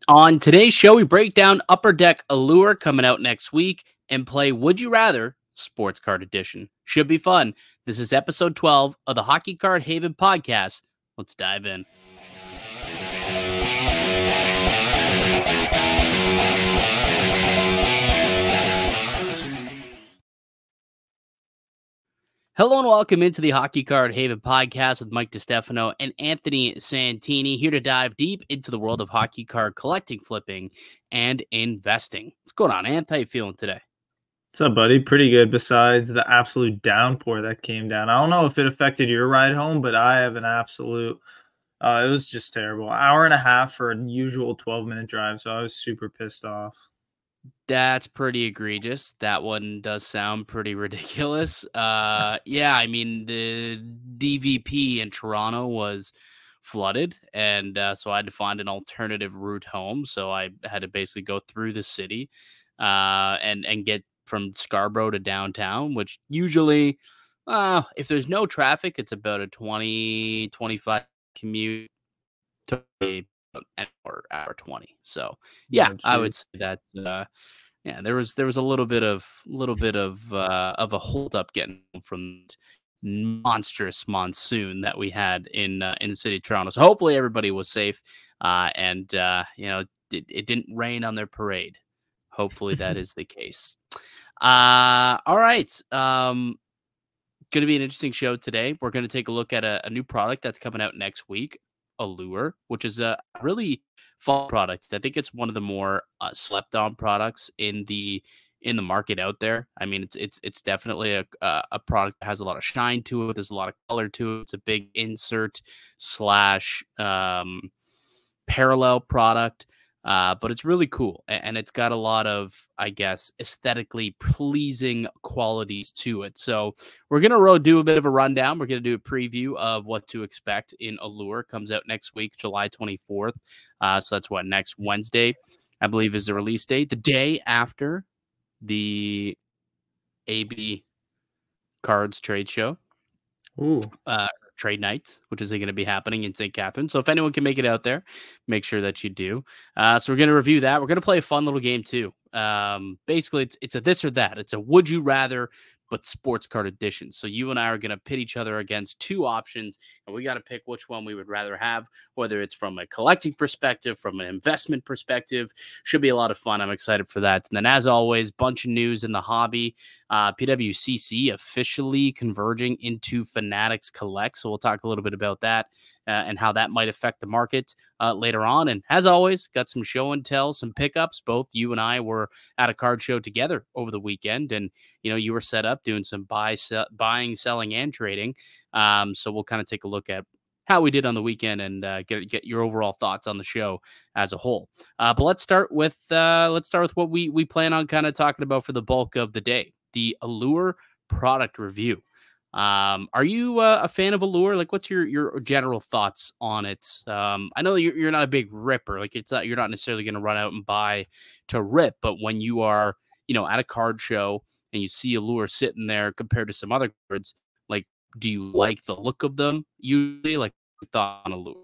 On today's show, we break down Upper Deck Allure coming out next week and play Would You Rather Sports Card Edition. Should be fun. This is episode 12 of the Hockey Card Haven podcast. Let's dive in. Hello and welcome into the Hockey Card Haven podcast with Mike Distefano and Anthony Santini, here to dive deep into the world of hockey card collecting, flipping, and investing. What's going on, Anth? How you feeling today? What's up, buddy? Pretty good, besides the absolute downpour that came down. I don't know if it affected your ride home, but I have an absolute it was just terrible. Hour and a half for a usual 12-minute drive, so I was super pissed off. That's pretty egregious. That one does sound pretty ridiculous. Yeah, I mean, the DVP in Toronto was flooded, and so I had to find an alternative route home. So I had to basically go through the city and get from Scarborough to downtown, which usually, if there's no traffic, it's about a 20-25 commute to an hour 20. So yeah, I would say that yeah, there was a little bit of a hold up getting from monstrous monsoon that we had in the city of Toronto. So hopefully everybody was safe and you know, it didn't rain on their parade. Hopefully that is the case. All right. Going to be an interesting show today. We're going to take a look at a new product that's coming out next week, Allure, which is a really fun product. I think it's one of the more slept on products in the market out there. I mean, it's definitely a product that has a lot of shine to it. There's a lot of color to it. It's a big insert slash parallel product. But it's really cool, and it's got a lot of, I guess, aesthetically pleasing qualities to it. So we're going to do a bit of a rundown. We're going to do a preview of what to expect in Allure. Comes out next week, July 24th. So that's what, next Wednesday, I believe, is the release date. The day after the AB Cards trade show. Ooh. Trade nights, which is going to be happening in St. Catharines. So if anyone can make it out there, make sure that you do. So we're going to review that. We're going to play a fun little game too. Basically, it's a this or that. It's a would you rather, but sports card edition. So you and I are going to pit each other against two options, and we got to pick which one we would rather have, whether it's from a collecting perspective, from an investment perspective. Should be a lot of fun. I'm excited for that. And then, as always, bunch of news in the hobby. PWCC officially converging into Fanatics Collect. So we'll talk a little bit about that and how that might affect the market later on. And as always, got some show and tell, some pickups. Both you and I were at a card show together over the weekend, and you were set up doing some buying, selling, and trading. So we'll kind of take a look at how we did on the weekend and get your overall thoughts on the show as a whole. But let's start with what we plan on kind of talking about for the bulk of the day: the Allure product review. Are you a fan of Allure? Like, what's your general thoughts on it? I know you're not a big ripper. Like, you're not necessarily going to run out and buy to rip, but when you are, at a card show and you see Allure sitting there compared to some other cards, like, do you like the look of them usually? Like, thought on Allure?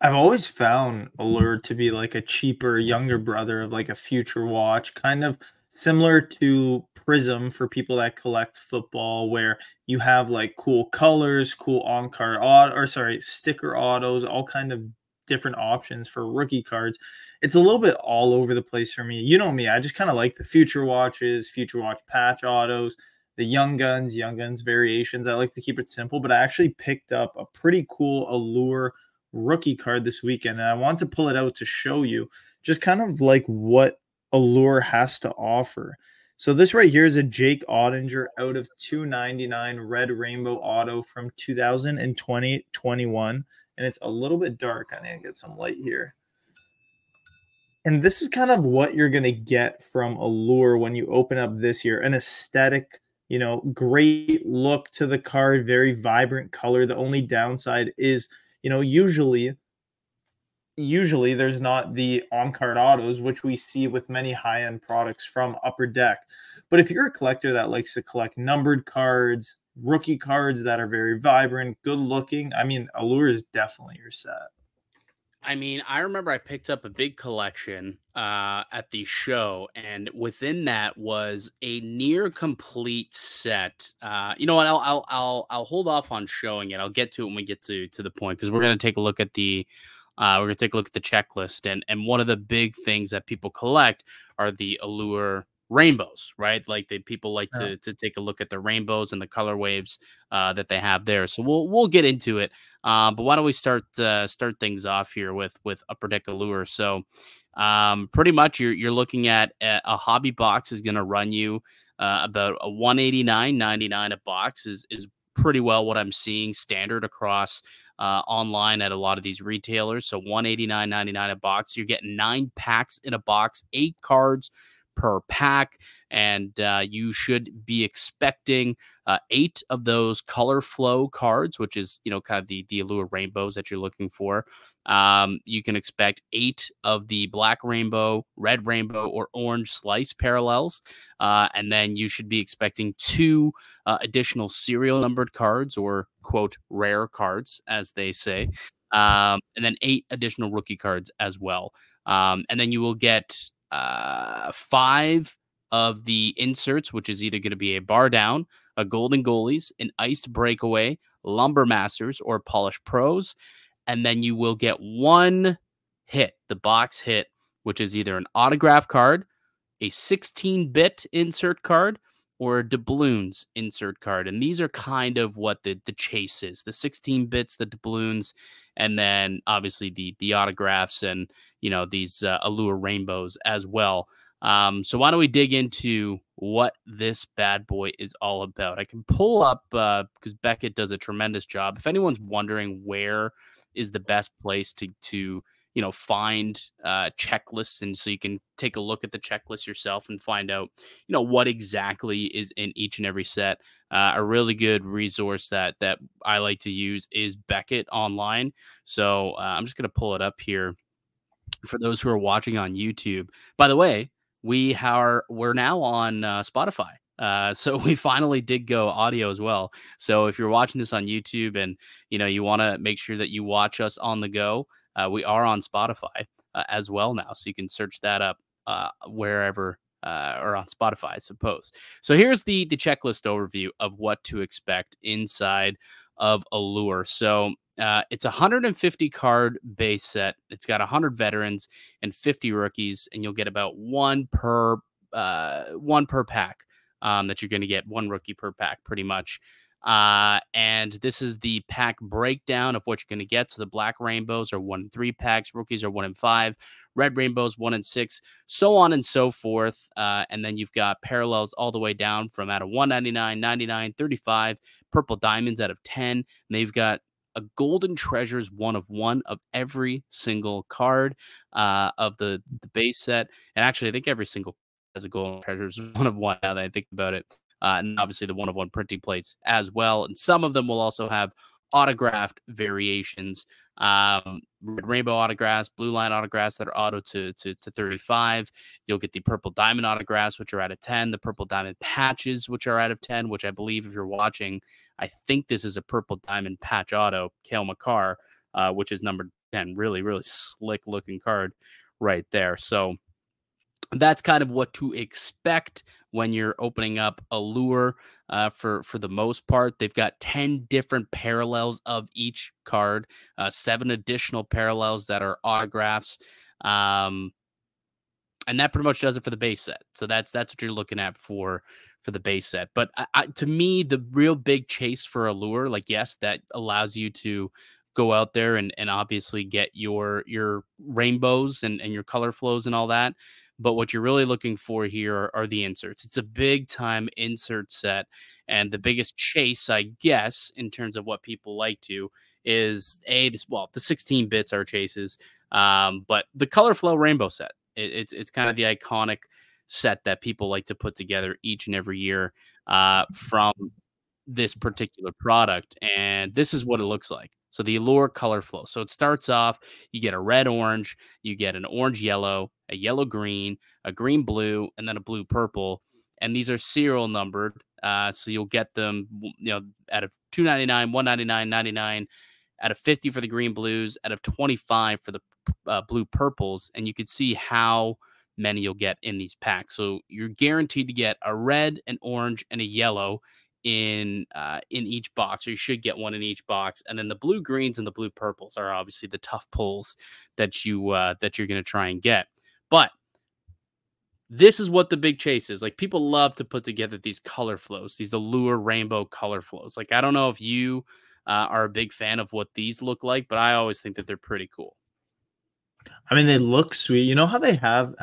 I've always found Allure to be like a cheaper, younger brother of like a Future Watch, kind of similar to Prism for people that collect football, where you have like cool colors, cool sticker autos, all kind of different options for rookie cards. It's a little bit all over the place for me. You know me, I just kind of like the Future Watches, Future Watch patch autos, the young guns variations. I like to keep it simple, but I actually picked up a pretty cool Allure rookie card this weekend, and I want to pull it out to show you just kind of like what Allure has to offer. So this right here is a Jake Ottinger out of 299 red rainbow auto from 2020-21, and it's a little bit dark. I need to get some light here. And this is kind of what you're going to get from Allure when you open up this here: an aesthetic, great look to the card, very vibrant color. The only downside is, usually there's not the on-card autos, which we see with many high-end products from Upper Deck. But if you're a collector that likes to collect numbered cards, rookie cards that are very vibrant, good looking, I mean, Allure is definitely your set. I mean, I remember I picked up a big collection at the show, and within that was a near complete set. You know what? I'll hold off on showing it. I'll get to it when we get to the point, because we're gonna take a look at the checklist, and one of the big things that people collect are the Allure rainbows, right? Like people like Yeah. to take a look at the rainbows and the color waves that they have there. So we'll get into it. But why don't we start things off here with Upper Deck Allure? So, pretty much you're looking at a hobby box is going to run you about a 189.99 a box is pretty well what I'm seeing standard across online at a lot of these retailers. So 189.99 a box. You're getting 9 packs in a box, 8 cards per pack, and you should be expecting 8 of those color flow cards, which is, kind of the Allure rainbows that you're looking for. You can expect 8 of the black rainbow, red rainbow, or orange slice parallels. And then you should be expecting 2 additional serial numbered cards, or quote, rare cards, as they say. And then 8 additional rookie cards as well. And then you will get 5 of the inserts, which is either going to be a bar down, a golden goalies, an iced breakaway, lumber masters, or polished pros. And then you will get 1 hit, the box hit, which is either an autograph card, a 16-bit insert card, or a De Bloons insert card. And these are kind of what the chase is: the 16 bits, the De Bloons, and then obviously the autographs and, these Allure rainbows as well. So why don't we dig into what this bad boy is all about? I can pull up, because Beckett does a tremendous job. If anyone's wondering where is the best place to find checklists, and so you can take a look at the checklist yourself and find out, what exactly is in each and every set. A really good resource that I like to use is Beckett online. So I'm just going to pull it up here for those who are watching on YouTube. By the way, we're now on Spotify. So we finally did go audio as well. So if you're watching this on YouTube and you want to make sure that you watch us on the go, we are on Spotify as well now. So you can search that up wherever, or on Spotify, I suppose. So here's the checklist overview of what to expect inside of Allure. So it's a 150 card base set. It's got 100 veterans and 50 rookies, and you'll get about one per pack. That you're going to get 1 rookie per pack, pretty much. And this is the pack breakdown of what you're going to get. So the black rainbows are 1 in 3 packs, rookies are 1 in 5, red rainbows 1 in 6, so on and so forth. And then you've got parallels all the way down from out of 199, 99, 35, purple diamonds out of 10. And they've got a golden treasures 1 of 1 of every single card of the base set. And actually, I think every single has a golden treasures 1 of 1, now that I think about it. And obviously the 1 of 1 printing plates as well. And some of them will also have autographed variations. Rainbow autographs, blue line autographs that are auto to 35. You'll get the purple diamond autographs, which are out of 10. The purple diamond patches, which are out of 10, which I believe, if you're watching, I think this is a purple diamond patch auto, Kale Marner, which is number 10. Really, really slick looking card right there. So that's kind of what to expect when you're opening up Allure. For the most part, they've got 10 different parallels of each card, 7 additional parallels that are autographs, and that pretty much does it for the base set. So that's what you're looking at for the base set. But to me, the real big chase for Allure, like, yes, that allows you to go out there and obviously get your rainbows and your color flows and all that. But what you're really looking for here are the inserts. It's a big time insert set. And the biggest chase, I guess, in terms of what people like to, is the 16 bits are chases. But the color flow rainbow set, it's kind of the iconic set that people like to put together each and every year from this particular product. And this is what it looks like. So the Allure color flow. So it starts off, you get a red orange, you get an orange yellow, a yellow green, a green blue, and then a blue purple. And these are serial numbered. So you'll get them, out of $2.99, $1.99, $99, out of 50 for the green blues, out of 25 for the blue purples, and you can see how many you'll get in these packs. So you're guaranteed to get a red, an orange, and a yellow in each box, or you should get one in each box. And then the blue greens and the blue purples are obviously the tough pulls that you're going to try and get. But this is what the big chase is. Like, people love to put together these color flows, these Allure rainbow color flows. Like, I don't know if you are a big fan of what these look like, but I always think that they're pretty cool. I mean, they look sweet. You know how they have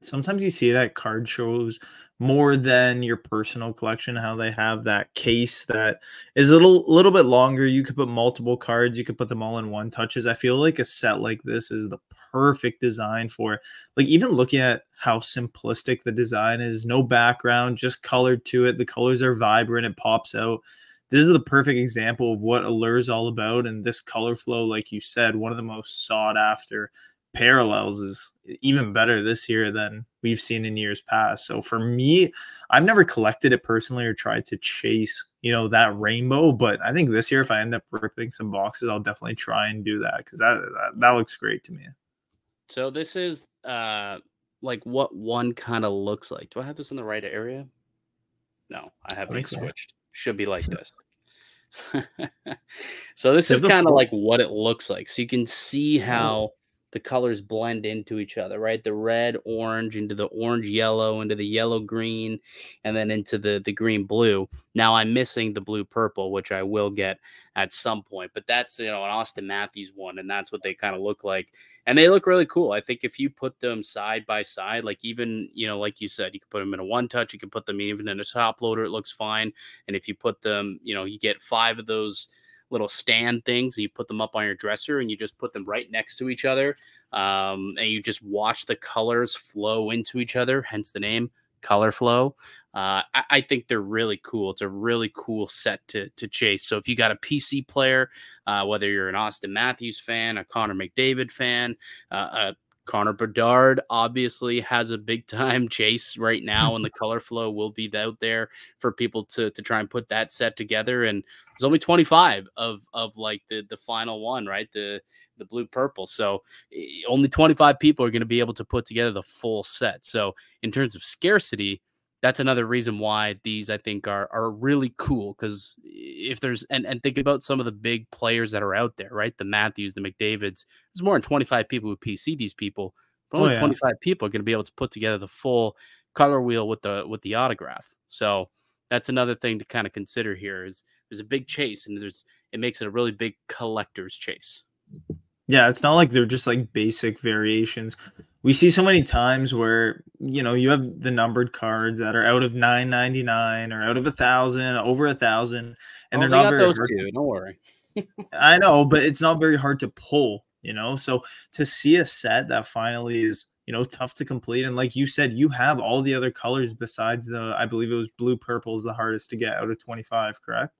sometimes you see that card shows more than your personal collection, how they have that case that is a little bit longer. You could put multiple cards, you could put them all in one touches. I feel like a set like this is the perfect design for, like, even looking at how simplistic the design is, no background, just colored to it. The colors are vibrant, it pops out. This is the perfect example of what Allure is all about. And this color flow, like you said, one of the most sought after parallels, is even better this year than we've seen in years past. So for me, I've never collected it personally or tried to chase, that rainbow, but I think this year, if I end up ripping some boxes, I'll definitely try and do that, because that looks great to me. So this is like what one kind of looks like. Do I have this in the right area? No, I have these switched. Should be like this. So this is kind of like what it looks like. So you can see how the colors blend into each other, right? The red, orange into the orange, yellow, into the yellow, green, and then into the green, blue. Now I'm missing the blue, purple, which I will get at some point, but that's, an Austin Matthews one, and that's what they kind of look like. And they look really cool. I think if you put them side by side, like, even, like you said, you could put them in a one touch, you could put them even in a top loader, it looks fine. And if you put them, you get 5 of those little stand things, and you put them up on your dresser, and you just put them right next to each other, and you just watch the colors flow into each other, hence the name color flow. I think they're really cool. It's a really cool set to chase. So if you got a PC player, whether you're an Austin Matthews fan, a Connor McDavid fan, Conor Bard obviously has a big time chase right now, and the color flow will be out there for people to try and put that set together. And there's only 25 of like the final one, right? The blue purple. So only 25 people are going to be able to put together the full set. So in terms of scarcity, that's another reason why these, I think, are really cool. Because if there's, and think about some of the big players that are out there, right? The Matthews, the McDavids, there's more than 25 people who PC these people, but only 25 people are going to be able to put together the full color wheel with the autograph. So that's another thing to kind of consider here. Is there's a big chase, and it makes it a really big collector's chase. Yeah, it's not like they're just like basic variations. We see so many times where, you have the numbered cards that are out of $9.99 or out of 1,000, over 1,000, and they're not very hard. Don't worry. I know, but it's not very hard to pull, So to see a set that finally is, tough to complete, and like you said, you have all the other colors besides I believe it was blue, purple is the hardest to get out of 25, correct?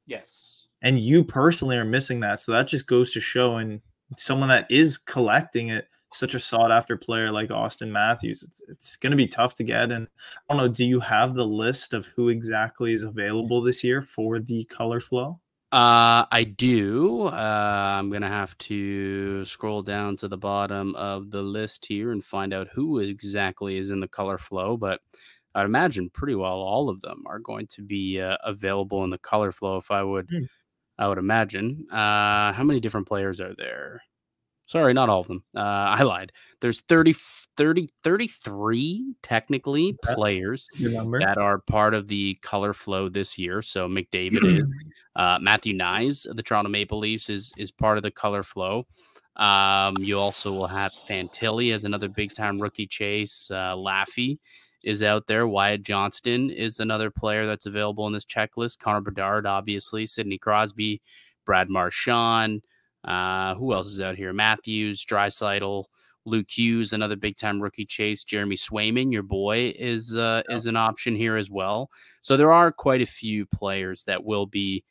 Yes. And you personally are missing that, so that just goes to show, and someone that is collecting it, such a sought after player like Austin Matthews, it's going to be tough to get. And I don't know, do you have the list of who exactly is available this year for the color flow? I do. I'm going to have to scroll down to the bottom of the list here and find out who exactly is in the color flow, but I'd imagine pretty well all of them are going to be available in the color flow, if I would imagine. How many different players are there? Sorry, not all of them. I lied. There's 33 technically players that are part of the color flow this year. So McDavid is. Matthew Nyes of the Toronto Maple Leafs is part of the color flow. You also will have Fantilli as another big-time rookie chase. Laffy is out there. Wyatt Johnston is another player that's available in this checklist. Conor Bard, obviously. Sidney Crosby, Brad Marchand. Who else is out here? Matthews, Draisaitl, Luke Hughes, another big-time rookie chase. Jeremy Swayman, your boy, is an option here as well. So there are quite a few players that will be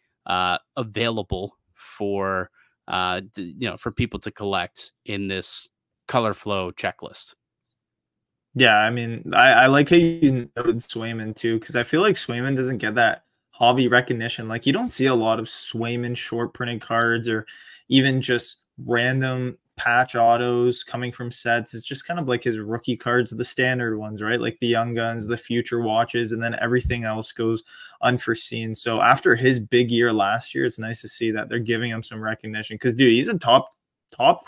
available for for people to collect in this color flow checklist. Yeah, I mean, I like how you noted Swayman too, because I feel like Swayman doesn't get that hobby recognition. Like, you don't see a lot of Swayman short printed cards, or even just random patch autos coming from sets. It's just kind of like his rookie cards, the standard ones, right? Like the young guns, the future watches, and then everything else goes unforeseen. So after his big year last year, it's nice to see that they're giving him some recognition because, dude, he's a top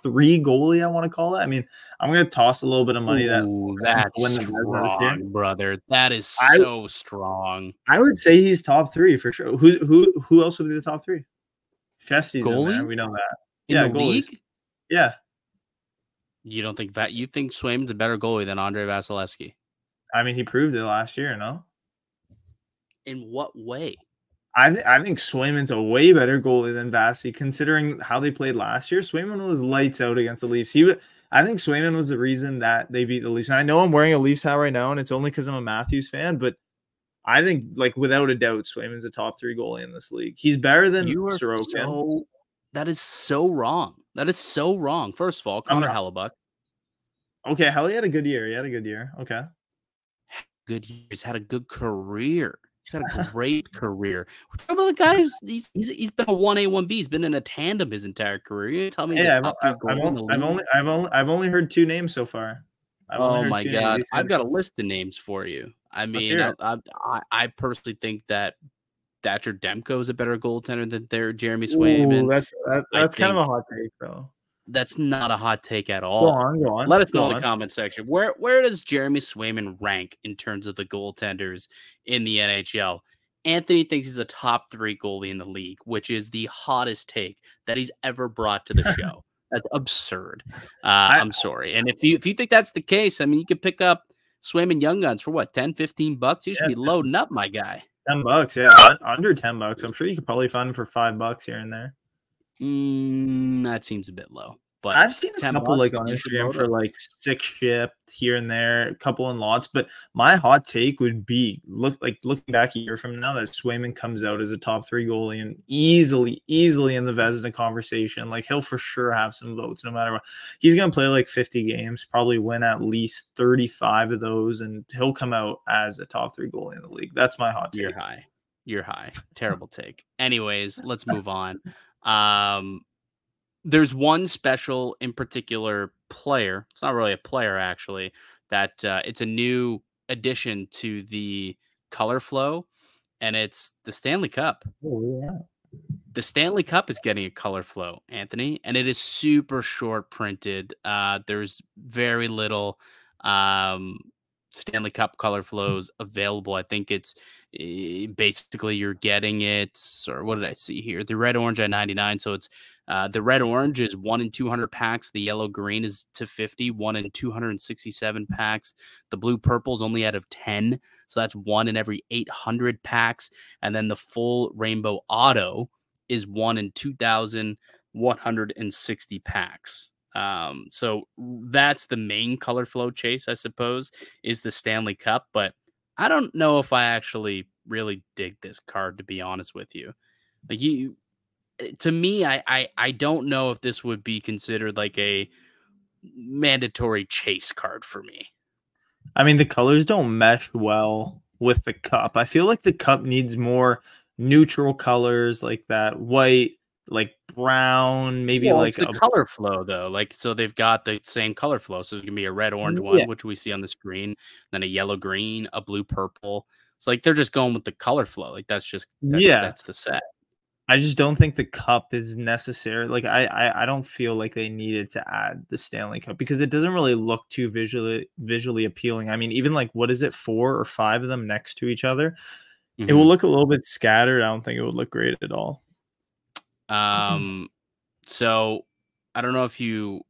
3 goalie, I want to call it. I mean, I'm going to toss a little bit of money that's win the strong, brother. That is so strong. I would say he's top 3 for sure. Who else would be the top 3? Chesty's goalie? in there. We know that. In the goalies. league? Yeah. You don't think that you think Swayman's a better goalie than Andrei Vasilevsky? I mean, he proved it last year, no? In what way? I think Swayman's a way better goalie than Vasi, considering how they played last year. Swayman was lights out against the Leafs. I think Swayman was the reason that they beat the Leafs. And I know I'm wearing a Leafs hat right now, and it's only because I'm a Matthews fan, but I think, like, without a doubt, Swayman's a top 3 goalie in this league. He's better than Sorokin. That is so wrong. That is so wrong. First of all, Connor Hellebuck. Okay, Helly had a good year. He had a good year. Okay. Good year. He's had a good career. He's had a great career. We're talking about the guy who's he's been a 1A, 1B. He's been in a tandem his entire career. You tell me, I've only heard 2 names so far. Oh my God, I've got a list of names for you. I mean, I personally think that Thatcher Demko is a better goaltender than Jeremy Swayman. That's kind of a hot take, though. That's not a hot take at all. Go on. Let us know in the comment section. Where does Jeremy Swayman rank in terms of the goaltenders in the NHL? Anthony thinks he's a top 3 goalie in the league, which is the hottest take that he's ever brought to the show. That's absurd. I'm sorry. And if you think that's the case, I mean, you could pick up Swayman Young Guns for what, $10-15? You should be loading up, my guy. $10, yeah, under $10. I'm sure you could probably find them for $5 here and there. That seems a bit low. But I've seen a couple like on Instagram for like 6 shipped here and there, a couple in lots. But my hot take would be looking back a year from now that Swayman comes out as a top 3 goalie and easily in the Vezina conversation. Like, he'll for sure have some votes no matter what. He's gonna play like 50 games, probably win at least 35 of those, and he'll come out as a top 3 goalie in the league. That's my hot take. You're high. Terrible take. Anyways, let's move on. There's one special in particular player. It's not really a player, actually, that it's a new addition to the color flow, and it's the Stanley Cup. Oh, yeah. The Stanley Cup is getting a color flow, Anthony, and it is super short printed. There's very little Stanley Cup color flows available. I think it's basically you're getting it, or what did I see here? The red orange at 99. So it's the red orange is 1 in 200 packs. The yellow green is to 50, 1 in 267 packs. The blue purple is only out of 10. So that's 1 in every 800 packs. And then the full rainbow auto is 1 in 2,160 packs. So that's the main color flow chase, I suppose, is the Stanley Cup. But I don't know if I actually really dig this card, to be honest with you. Like, to me, I don't know if this would be considered like a mandatory chase card for me. I mean, the colors don't mesh well with the cup. I feel like the cup needs more neutral colors, like that white, like brown, maybe like it's the color flow though. Like, so they've got the same color flow. So there's gonna be a red orange one, which we see on the screen, then a yellow green, a blue purple. It's like they're just going with the color flow. Like, that's the set. I just don't think the cup is necessary. Like, I don't feel like they needed to add the Stanley Cup because it doesn't really look too visually appealing. I mean, even like, what is it, 4 or 5 of them next to each other? Mm-hmm. It will look a little bit scattered. I don't think it would look great at all. So I don't know if you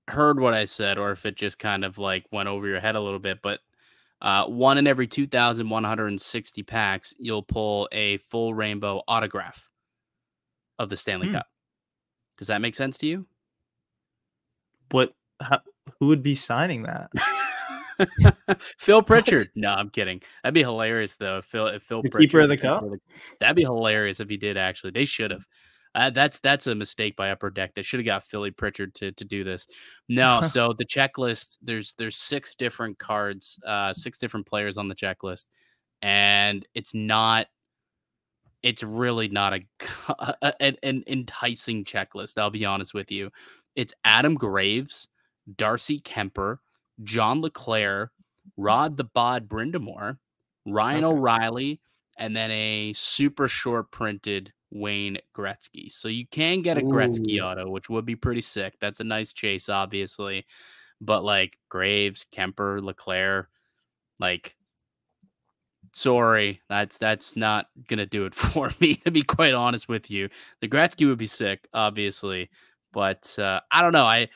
heard what I said or if it just kind of like went over your head a little bit, but 1 in every 2,160 packs, you'll pull a full rainbow autograph of the Stanley Cup. Does that make sense to you? Who would be signing that? Phil Pritchard. No, I'm kidding. That'd be hilarious though. If Phil Pritchard, keeper of the cup. That'd be hilarious if he did. Actually, they should have. That's a mistake by Upper Deck. They should have got Philly Pritchard to do this. No, so the checklist, there's 6 different cards, 6 different players on the checklist, and it's not it's really not an enticing checklist. I'll be honest with you. It's Adam Graves, Darcy Kemper, John LeClaire, Rod the Bod Brindamore, Ryan That's O'Reilly, and then a super short printed Wayne Gretzky. So you can get a Gretzky Ooh. auto, which would be pretty sick. That's a nice chase, obviously. But like Graves, Kemper, LeClaire, like sorry, that's not gonna do it for me, to be quite honest with you. The Gretzky would be sick, obviously, but I don't know. I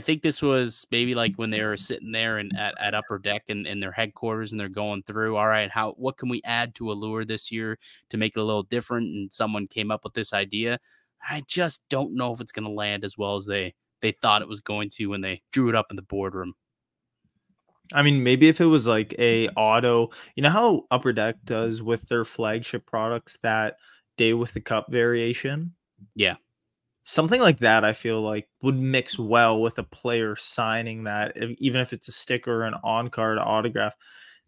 think this was maybe like when they were sitting there and at Upper Deck in their headquarters and they're going through, all right, what can we add to Allure this year to make it a little different? And someone came up with this idea. I just don't know if it's gonna land as well as they thought it was going to when they drew it up in the boardroom. I mean, maybe if it was like a auto, you know how Upper Deck does with their flagship products, that day with the cup variation? Yeah. Something like that, I feel like would mix well with a player signing that, even if it's a sticker or an on card autograph.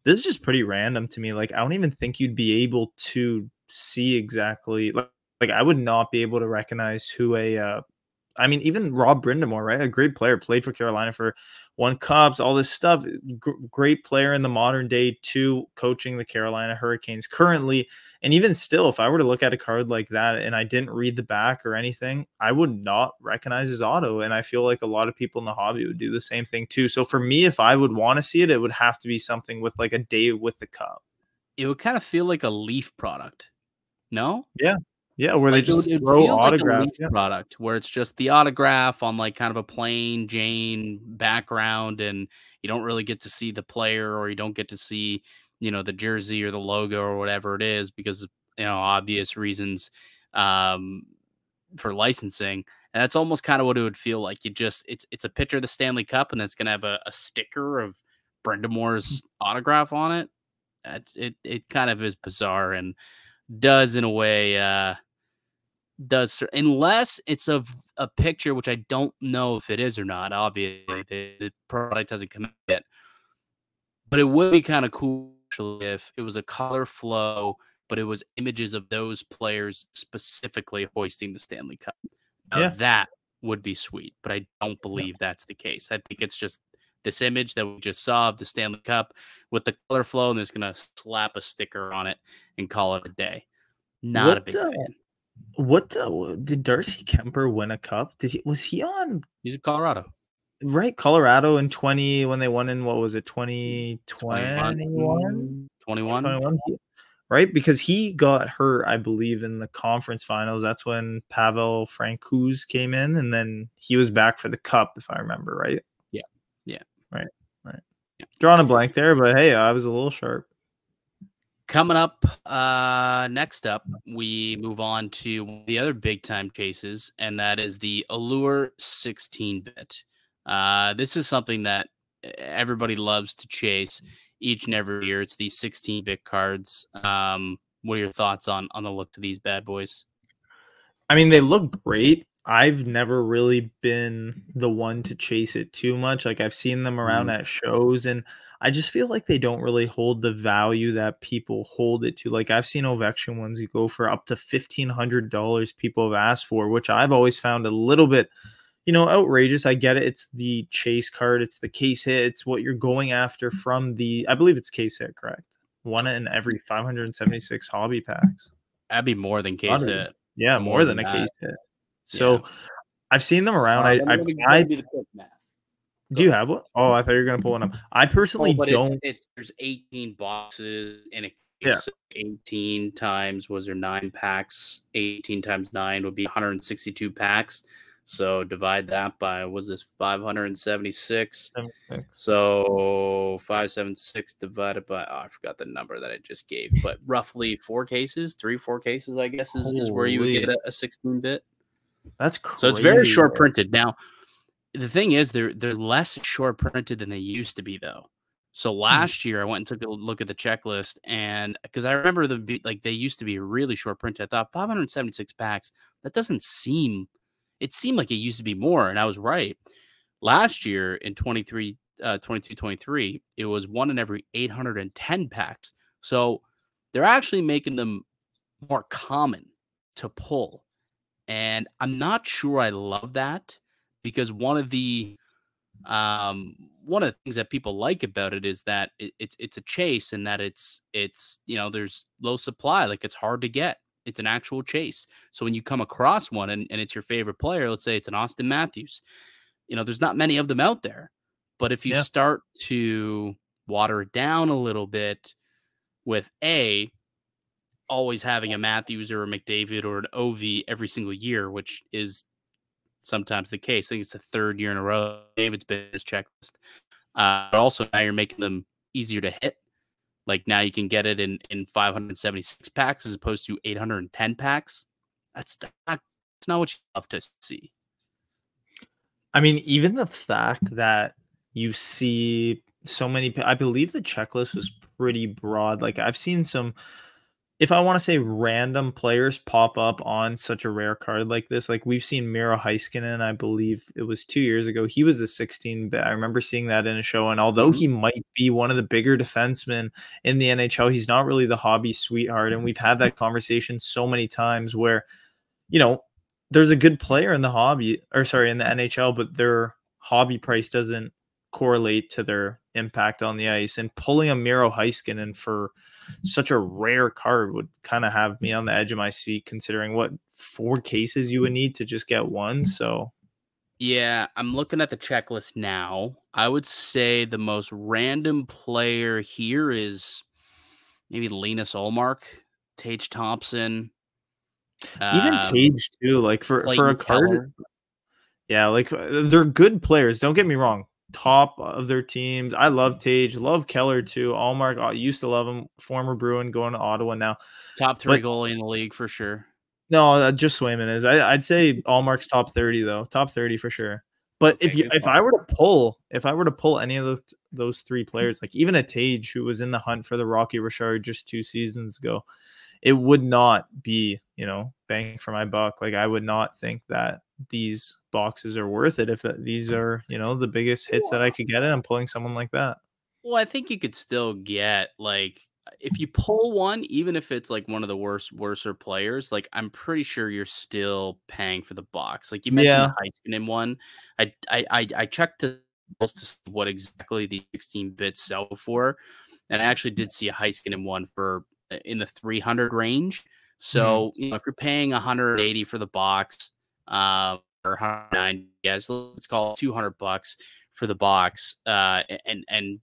This is just pretty random to me. Like, I don't even think you'd be able to see exactly, like I would not be able to recognize who I mean, even Rob Brindamore, right? A great player, played for Carolina for won cups, all this stuff. Great player in the modern day too, coaching the Carolina Hurricanes currently. And even still, if I were to look at a card like that and I didn't read the back or anything, I would not recognize his auto. And I feel like a lot of people in the hobby would do the same thing too. So for me, if I would want to see it, it would have to be something with like a day with the cup. It would kind of feel like a Leaf product. No? Yeah. Yeah. Where they Like, just it'd throw feel like a autographs. Leaf Yeah. product where it's just the autograph on, like, kind of a plain Jane background, and you don't really get to see the player, or you don't get to see, the jersey or the logo or whatever it is because of, obvious reasons, um, for licensing. And that's almost kind of what it would feel like. It's a picture of the Stanley Cup, and it's gonna have a sticker of Brenda Moore's autograph on it. It kind of is bizarre and does in a way, unless it's a picture, which I don't know if it is or not. Obviously, the product hasn't come out yet, but it would be kind of cool actually if it was a color flow, but it was images of those players specifically hoisting the Stanley Cup. Now Yeah. that would be sweet, but I don't Yeah. believe that's the case. I think it's just this image that we just saw of the Stanley Cup with the color flow, and there's gonna slap a sticker on it and call it a day. Not a What big fan. did Darcy Kemper win a cup? Was he on, He's in Colorado. right, Colorado in 20 when they won in, what was it, 21, 2021? 21. 2021? Right? Because he got hurt, I believe, in the conference finals. That's when Pavel Francouz came in, and then he was back for the cup, if I remember right. Yeah. Yeah. Right. Right. Yeah. Drawing a blank there, but hey, I was a little sharp. Coming up, next up, we move on to the other big time chases, and that is the Allure 16-bit. This is something that everybody loves to chase each and every year. It's these 16-bit cards. What are your thoughts on the look to these bad boys? I mean, they look great. I've never really been the one to chase it too much. Like, I've seen them around at shows, and I just feel like they don't really hold the value that people hold it to. Like, I've seen Ovechkin ones you go for up to $1,500 people have asked for, which I've always found a little bit, outrageous. I get it. It's the chase card. It's the case hit. It's what you're going after from I believe it's case hit, correct? One in every 576 hobby packs. That'd be more than case hit. Yeah, more than a that. case hit. So Yeah. I've seen them around. Let me do the quick math. Do you have one? Oh, I thought you were gonna pull one up. I personally don't. There's 18 boxes in a Yeah. case. 18 times, was there 9 packs? 18 times 9 would be 162 packs. So divide that by, was this 576? 76. So 576 divided by, I forgot the number that I just gave, but roughly 4 cases, 4 cases, I guess, is where you would get a 16-bit. That's crazy. So it's very short printed. Now, the thing is, they're less short printed than they used to be, though. So last year, I went and took a look at the checklist, and because I remember they used to be really short printed. I thought 576 packs. That doesn't seem. It seemed like it used to be more, and I was right. Last year in 22-23, it was 1 in every 810 packs. So they're actually making them more common to pull. And I'm not sure I love that because one of the things that people like about it is that it's a chase and that it's there's low supply, like it's hard to get. It's an actual chase. So when you come across one and it's your favorite player, let's say it's an Austin Matthews, there's not many of them out there. But if you Yeah. start to water it down a little bit with always having a Matthews or a McDavid or an OV every single year, which is sometimes the case. I think it's the third year in a row David's been in his checklist. But also now you're making them easier to hit. Like now you can get it in 576 packs as opposed to 810 packs. That's not what you love to see. I mean, even the fact that you see so many, I believe the checklist was pretty broad. Like I've seen some, if I want to say random players pop up on such a rare card like this, like we've seen Miro Heiskanen, I believe it was 2 years ago. He was a 16 bit. I remember seeing that in a show. And although he might be one of the bigger defensemen in the NHL, he's not really the hobby sweetheart. And we've had that conversation so many times where, there's a good player in the hobby, or sorry, in the NHL, but their hobby price doesn't correlate to their impact on the ice. And pulling a Miro Heiskanen for such a rare card would kind of have me on the edge of my seat, considering what 4 cases you would need to just get one. So yeah, I'm looking at the checklist now. I would say the most random player here is maybe Linus Olmark, Tage Thompson, even Tage too, like for Clayton a card. Keller. Yeah, like they're good players. Don't get me wrong. Top of their teams. I love Tage, love Keller too. Allmark, I used to love him. Former Bruin, going to Ottawa now. Top 3 goalie in the league for sure. No, just Swayman is. I'd say Allmark's top 30 though. Top 30 for sure. But if I were to pull any of those 3 players, like even a Tage who was in the hunt for the Rocky Richard just 2 seasons ago, it would not be, bang for my buck. Like I would not think that these boxes are worth it if these are, the biggest hits that I could get in. I'm pulling someone like that. Well, I think you could still get like if you pull one, even if it's like one of the worser players, like I'm pretty sure you're still paying for the box. Like you mentioned the Heiskanen one. I checked to see what exactly the 16 bits sell for, and I actually did see a Heiskanen one for in the 300 range. So if you're paying 180 for the box, or 190, yes, let's call it $200 for the box, and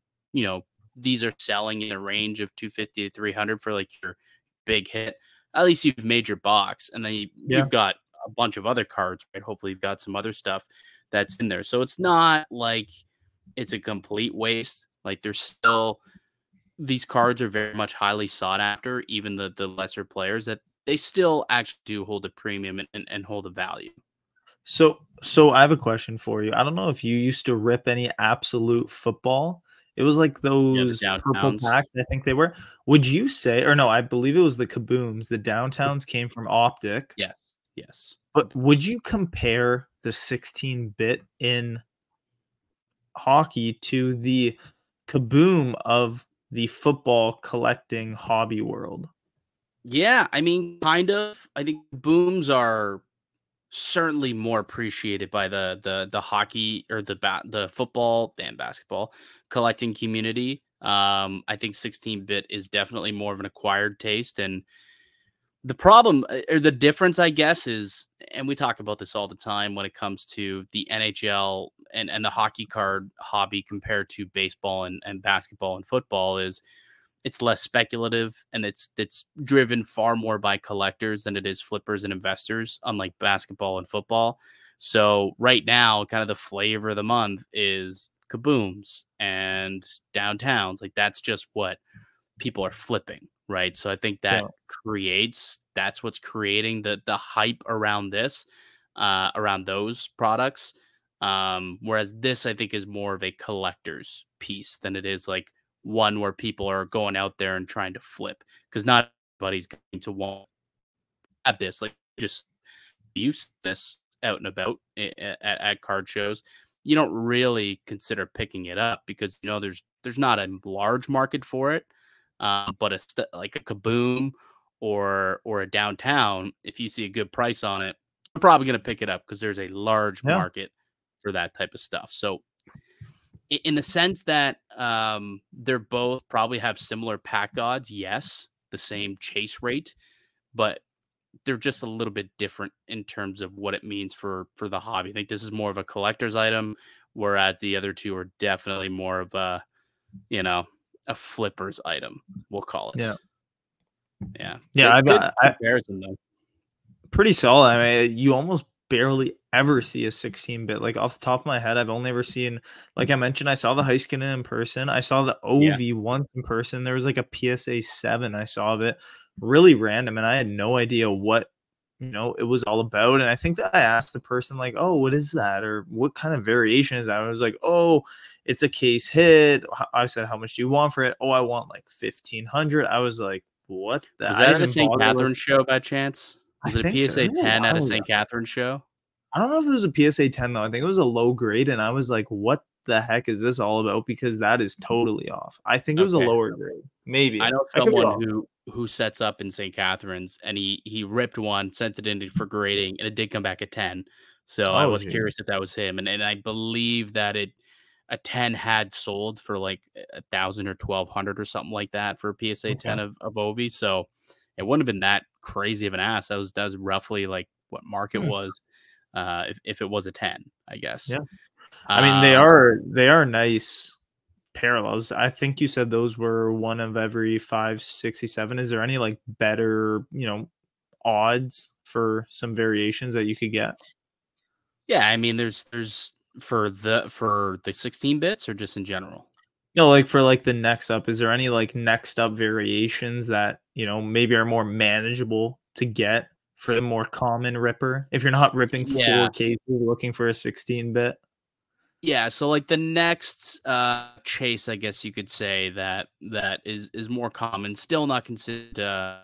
these are selling in a range of 250 to 300 for like your big hit. At least you've made your box, and then you've got a bunch of other cards, right? Hopefully you've got some other stuff that's in there. So it's not like it's a complete waste. Like there's still, these cards are very much highly sought after, even the lesser players, that they still actually do hold a premium and hold a value. So I have a question for you. I don't know if you used to rip any Absolute Football. It was like those purple packs, I think they were. Would you say, or no, I believe it was the Kabooms. The Downtowns came from Optic. Yes. But would you compare the 16-bit in hockey to the Kaboom of the football collecting hobby world? Yeah, I mean, kind of. I think booms are certainly more appreciated by the hockey or the football and basketball collecting community. I think 16-bit is definitely more of an acquired taste, and the problem or the difference, I guess, is, and we talk about this all the time when it comes to the NHL and the hockey card hobby compared to baseball and basketball and football, is it's less speculative and it's driven far more by collectors than it is flippers and investors, unlike basketball and football. So right now, kind of the flavor of the month is kabooms and downtowns. Like that's just what people are flipping, right? So I think that that's what's creating the hype around this, around those products. Whereas this, I think, is more of a collector's piece than it is like one where people are going out there and trying to flip, because not everybody's going to want at this. Like just use this out and about at card shows. You don't really consider picking it up because there's not a large market for it. But it's like a Kaboom or a downtown, if you see a good price on it, you're probably going to pick it up because there's a large market for that type of stuff. So in the sense that they're both probably have similar pack odds, yes, the same chase rate, but they're just a little bit different in terms of what it means for the hobby. I think this is more of a collector's item, whereas the other two are definitely more of a, you know, a flipper's item, we'll call it. Yeah. Good comparison though. Pretty solid. I mean, you almost barely ever see a 16-bit. Like off the top of my head, I've only ever seen, like I mentioned, I saw the Heiskanen in person. I saw the OV once in person. There was like a PSA 7 I saw of it. Really random, and I had no idea what it was all about. And I think that I asked the person like, "Oh, what is that? Or what kind of variation is that?" And I was like, "Oh, it's a case hit." I said, "How much do you want for it?" "Oh, I want like 1,500. I was like, "What?" Was that at a St. Catharines show by chance? Was it a PSA 10 at a St. Catharines show? I don't know if it was a PSA 10 though. I think it was a low grade, and I was like, "What the heck is this all about?" Because that is totally off. I think it was a lower grade. Maybe. I know someone who sets up in St. Catharines, and he ripped one, sent it in for grading, and it did come back a 10. So I was curious if that was him, and I believe that a 10 had sold for like 1,000 or 1,200 or something like that for a PSA 10 of OV. So it wouldn't have been that crazy of an ask. That was roughly like what market was if it was a 10, I guess. Yeah. I mean, they are nice parallels. I think you said those were one of every 567. Is there any like better, odds for some variations that you could get? Yeah, I mean, there's for the 16 bits or just in general. Like for like the next up, is there any like next up variations that maybe are more manageable to get for the more common ripper if you're not ripping 4 cases looking for a 16-bit? Yeah, so like the next chase, I guess you could say that is more common, still not considered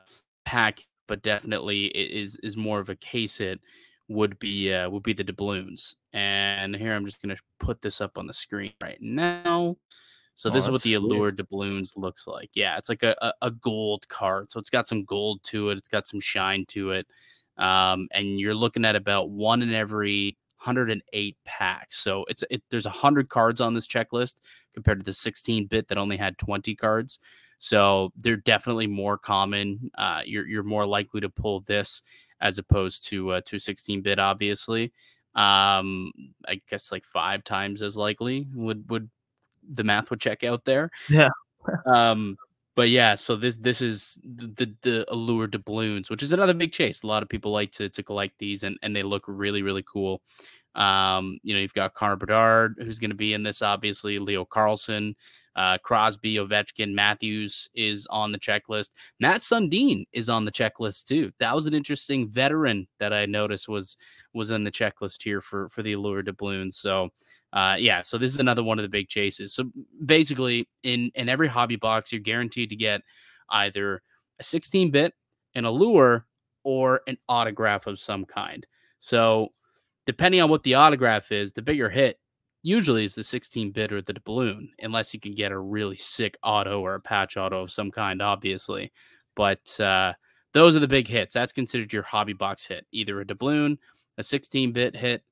pack, but definitely is more of a case hit, would be the De Bloons. And here I'm just gonna put this up on the screen right now. So this is what the Allure De Bloons looks like. Yeah, it's like a gold card. So it's got some gold to it. It's got some shine to it. And you're looking at about one in every 108 packs. So there's 100 cards on this checklist compared to the 16-bit that only had 20 cards. So they're definitely more common. You're more likely to pull this as opposed to 16-bit, obviously. I guess like 5 times as likely would the math would check out there. Yeah. But yeah, so this is the Allure De Bloons, which is another big chase. A lot of people like to collect these, and they look really, really cool. You've got Conor Bard, who's going to be in this, obviously. Leo Carlson, Crosby, Ovechkin, Matthews is on the checklist. Matt Sundin is on the checklist too. That was an interesting veteran that I noticed was in the checklist here for the Allure De Bloons. So so this is another one of the big chases. So basically, in every hobby box, you're guaranteed to get either a 16-bit, an Allure, or an autograph of some kind. So depending on what the autograph is, the bigger hit usually is the 16-bit or the De Bloon, unless you can get a really sick auto or a patch auto of some kind, obviously. But those are the big hits. That's considered your hobby box hit, either a De Bloon, a 16-bit hit,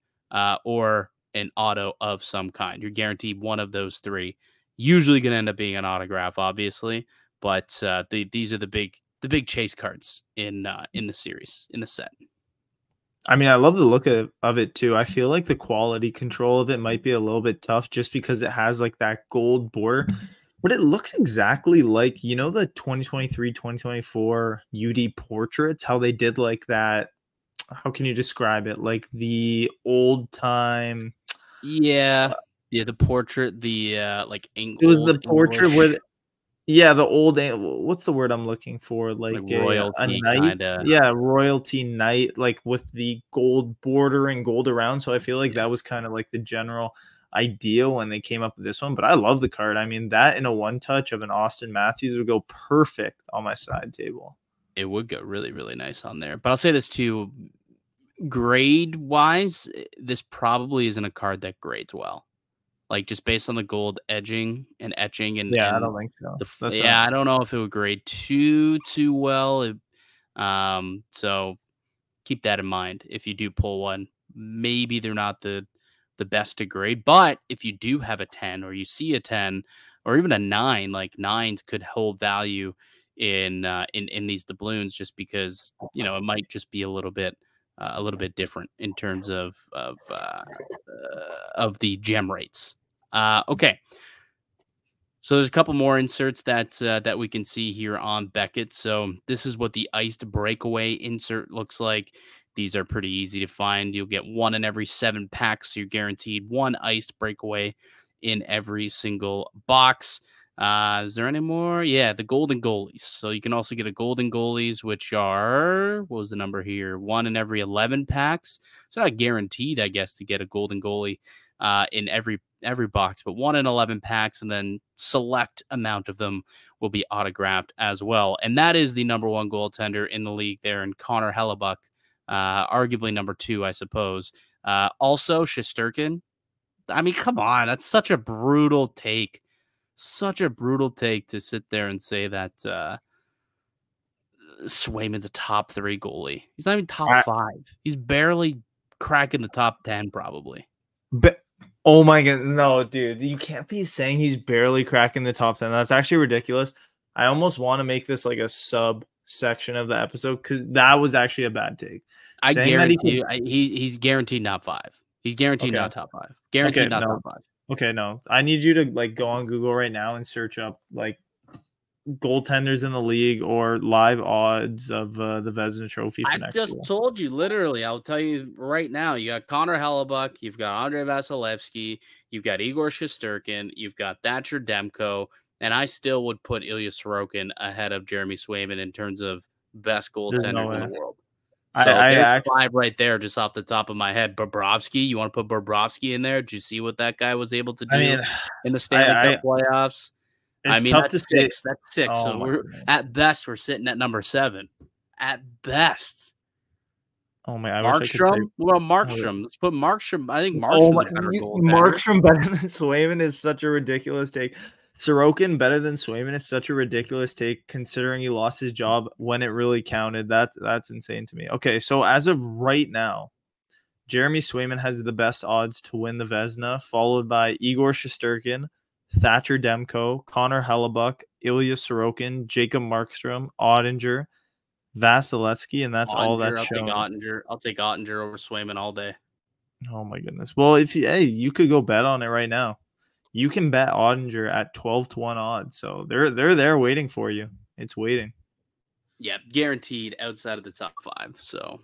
or an auto of some kind. You're guaranteed one of those 3. Usually going to end up being an autograph, obviously, but these are the big chase cards in the series, in the set. I mean, I love the look of it too. I feel like the quality control of it might be a little bit tough just because it has like that gold border, but it looks exactly like, the 2023-2024 UD portraits, how they did like that. How can you describe it? Like the old time. Yeah. The portrait, the like it was the portrait English. Where the old, what's the word I'm looking for? Like royalty, a knight. Kinda. Yeah, royalty knight, like with the gold border and gold around. So I feel like that was kind of like the general idea when they came up with this one. But I love the card. I mean, that in a one touch of an Austin Matthews would go perfect on my side table. It would go really, really nice on there. But I'll say this too, grade wise, this probably isn't a card that grades well. Like just based on the gold edging and etching, and I don't think so. I don't know if it would grade too well. So keep that in mind if you do pull one. Maybe they're not the best to grade, but if you do have a 10 or you see a 10 or even a 9, like 9s could hold value in these doubloons, just because it might just be a little bit different in terms of the gem rates. Okay. So there's a couple more inserts that we can see here on Beckett. So this is what the iced breakaway insert looks like. These are pretty easy to find. You'll get one in every 7 packs, so you're guaranteed one iced breakaway in every single box. Is there any more? Yeah, the golden goalies. So you can also get a golden goalies, which are, what was the number here? One in every 11 packs. It's not guaranteed, I guess, to get a golden goalie in every box, but 1 in 11 packs, and then select amount of them will be autographed as well. And that is the number 1 goaltender in the league there, in Connor Hellebuck, arguably number 2, I suppose. Also, Shesterkin. I mean, come on, that's such a brutal take. Such a brutal take to sit there and say that Swayman's a top 3 goalie. He's not even top 5. He's barely cracking the top 10, probably. Oh my god, no, dude. You can't be saying he's barely cracking the top 10. That's actually ridiculous. I almost want to make this like a sub section of the episode, because that was actually a bad take. I guarantee you, he's guaranteed not 5. He's guaranteed not top 5. Guaranteed not top 5. Okay, no. I need you to like go on Google right now and search up like goaltenders in the league or live odds of the Vezina Trophy for next year. I just told you, literally. I'll tell you right now. You got Connor Hellebuck, you've got Andrei Vasilevsky, you've got Igor Shesterkin, you've got Thatcher Demko, and I still would put Ilya Sorokin ahead of Jeremy Swayman in terms of best goaltender in the world. So there's 5 right there, just off the top of my head. Bobrovsky, you want to put Bobrovsky in there? Did you see what that guy was able to do in the Stanley Cup playoffs? I mean, that's 6. That's 6. Oh, so at best, we're sitting at number 7. At best. Oh my! Markstrom. Well, Markstrom. Let's put Markstrom. I think Markstrom is better goaltender. Markstrom better than Swayman is such a ridiculous take. Sorokin better than Swayman is such a ridiculous take, considering he lost his job when it really counted. That's insane to me. Okay, so as of right now, Jeremy Swayman has the best odds to win the Vezina, followed by Igor Shesterkin, Thatcher Demko, Connor Hellebuck, Ilya Sorokin, Jacob Markstrom, Ottinger, Vasilevsky, and that's all that's shown. I'll take Ottinger over Swayman all day. Oh my goodness. Well, if you could go bet on it right now. You can bet Ottinger at 12-1 odds. So they're there waiting for you. It's waiting. Yeah, guaranteed outside of the top 5. So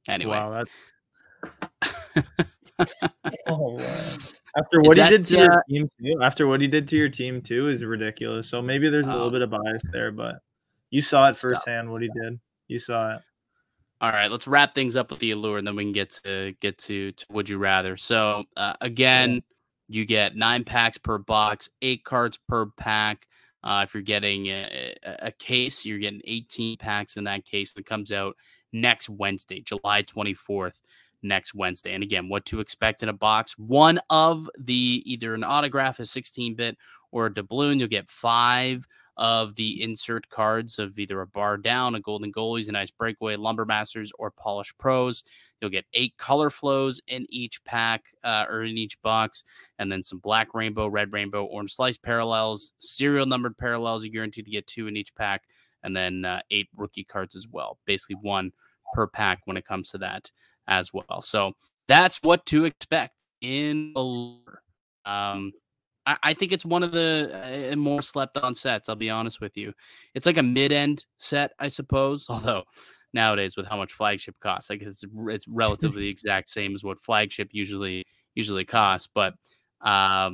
anyway. Wow, oh man. After what he did to your team too. After what he did to your team too is ridiculous. So maybe there's a little bit of bias there, but you saw it firsthand what he did. You saw it. All right, let's wrap things up with the Allure, and then we can get to Would You Rather. So again, you get 9 packs per box, 8 cards per pack. If you're getting a case, you're getting 18 packs in that case that comes out next Wednesday, July 24th, next Wednesday. And again, what to expect in a box. One of either an autograph, a 16-bit, or a doubloon. You'll get 5 of the insert cards of either a bar down, a golden goalies, a nice breakaway, lumber masters, or polished pros. You'll get 8 color flows in each pack or in each box, and then some black rainbow, red rainbow, orange slice parallels, serial numbered parallels. You're guaranteed to get 2 in each pack, and then 8 rookie cards as well. Basically 1 per pack when it comes to that as well. So that's what to expect in Allure. I think it's one of the more slept on sets. I'll be honest with you. It's like a mid-end set, I suppose. Although nowadays, with how much flagship costs, I guess it's relatively the exact same as what flagship usually costs. But I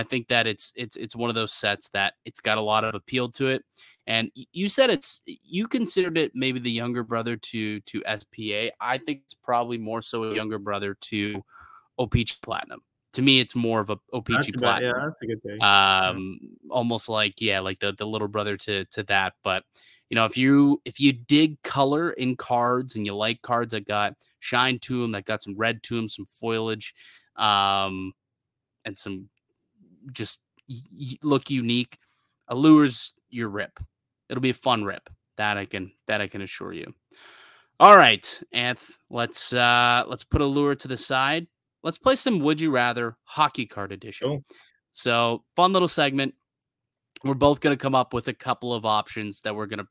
think that it's one of those sets that it's got a lot of appeal to it. And you said you considered it maybe the younger brother to SPA. I think it's probably more so a younger brother to OPG Platinum. To me, it's more of a OPG Platinum. Yeah, that's a good thing. Almost like the little brother to that. But if you dig color in cards and you like cards that got shine to them, that got some red to them, some foliage, and some just look unique, Allure's your rip. It'll be a fun rip. That I can assure you. All right, Anth, let's put Allure to the side. Let's play some Would You Rather Hockey Card Edition. Cool. So, fun little segment. We're both going to come up with a couple of options that we're going to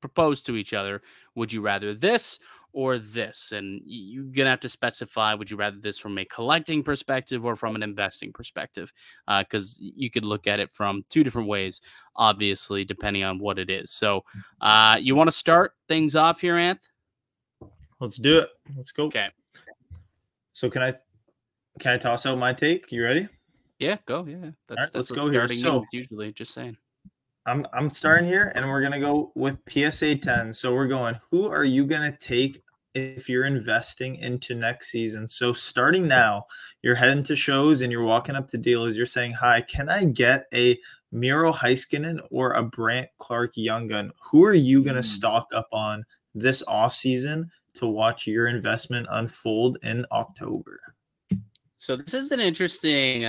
propose to each other. Would you rather this or this? And you're going to have to specify, would you rather this from a collecting perspective or from an investing perspective? Because you could look at it from two different ways, obviously, depending on what it is. So you want to start things off here, Anth? Let's do it. Let's go. Okay. So can I toss out my take? You ready? Yeah, go. Yeah. That's let's go here. So usually, just saying. I'm starting here, and we're gonna go with PSA 10. So we're going. Who are you gonna take if you're investing into next season? So starting now, you're heading to shows and you're walking up to dealers. You're saying, "Hi, can I get a Miro Heiskanen or a Brent Clark Young Gun?" Who are you gonna stock up on this off season to watch your investment unfold in October? So this is an interesting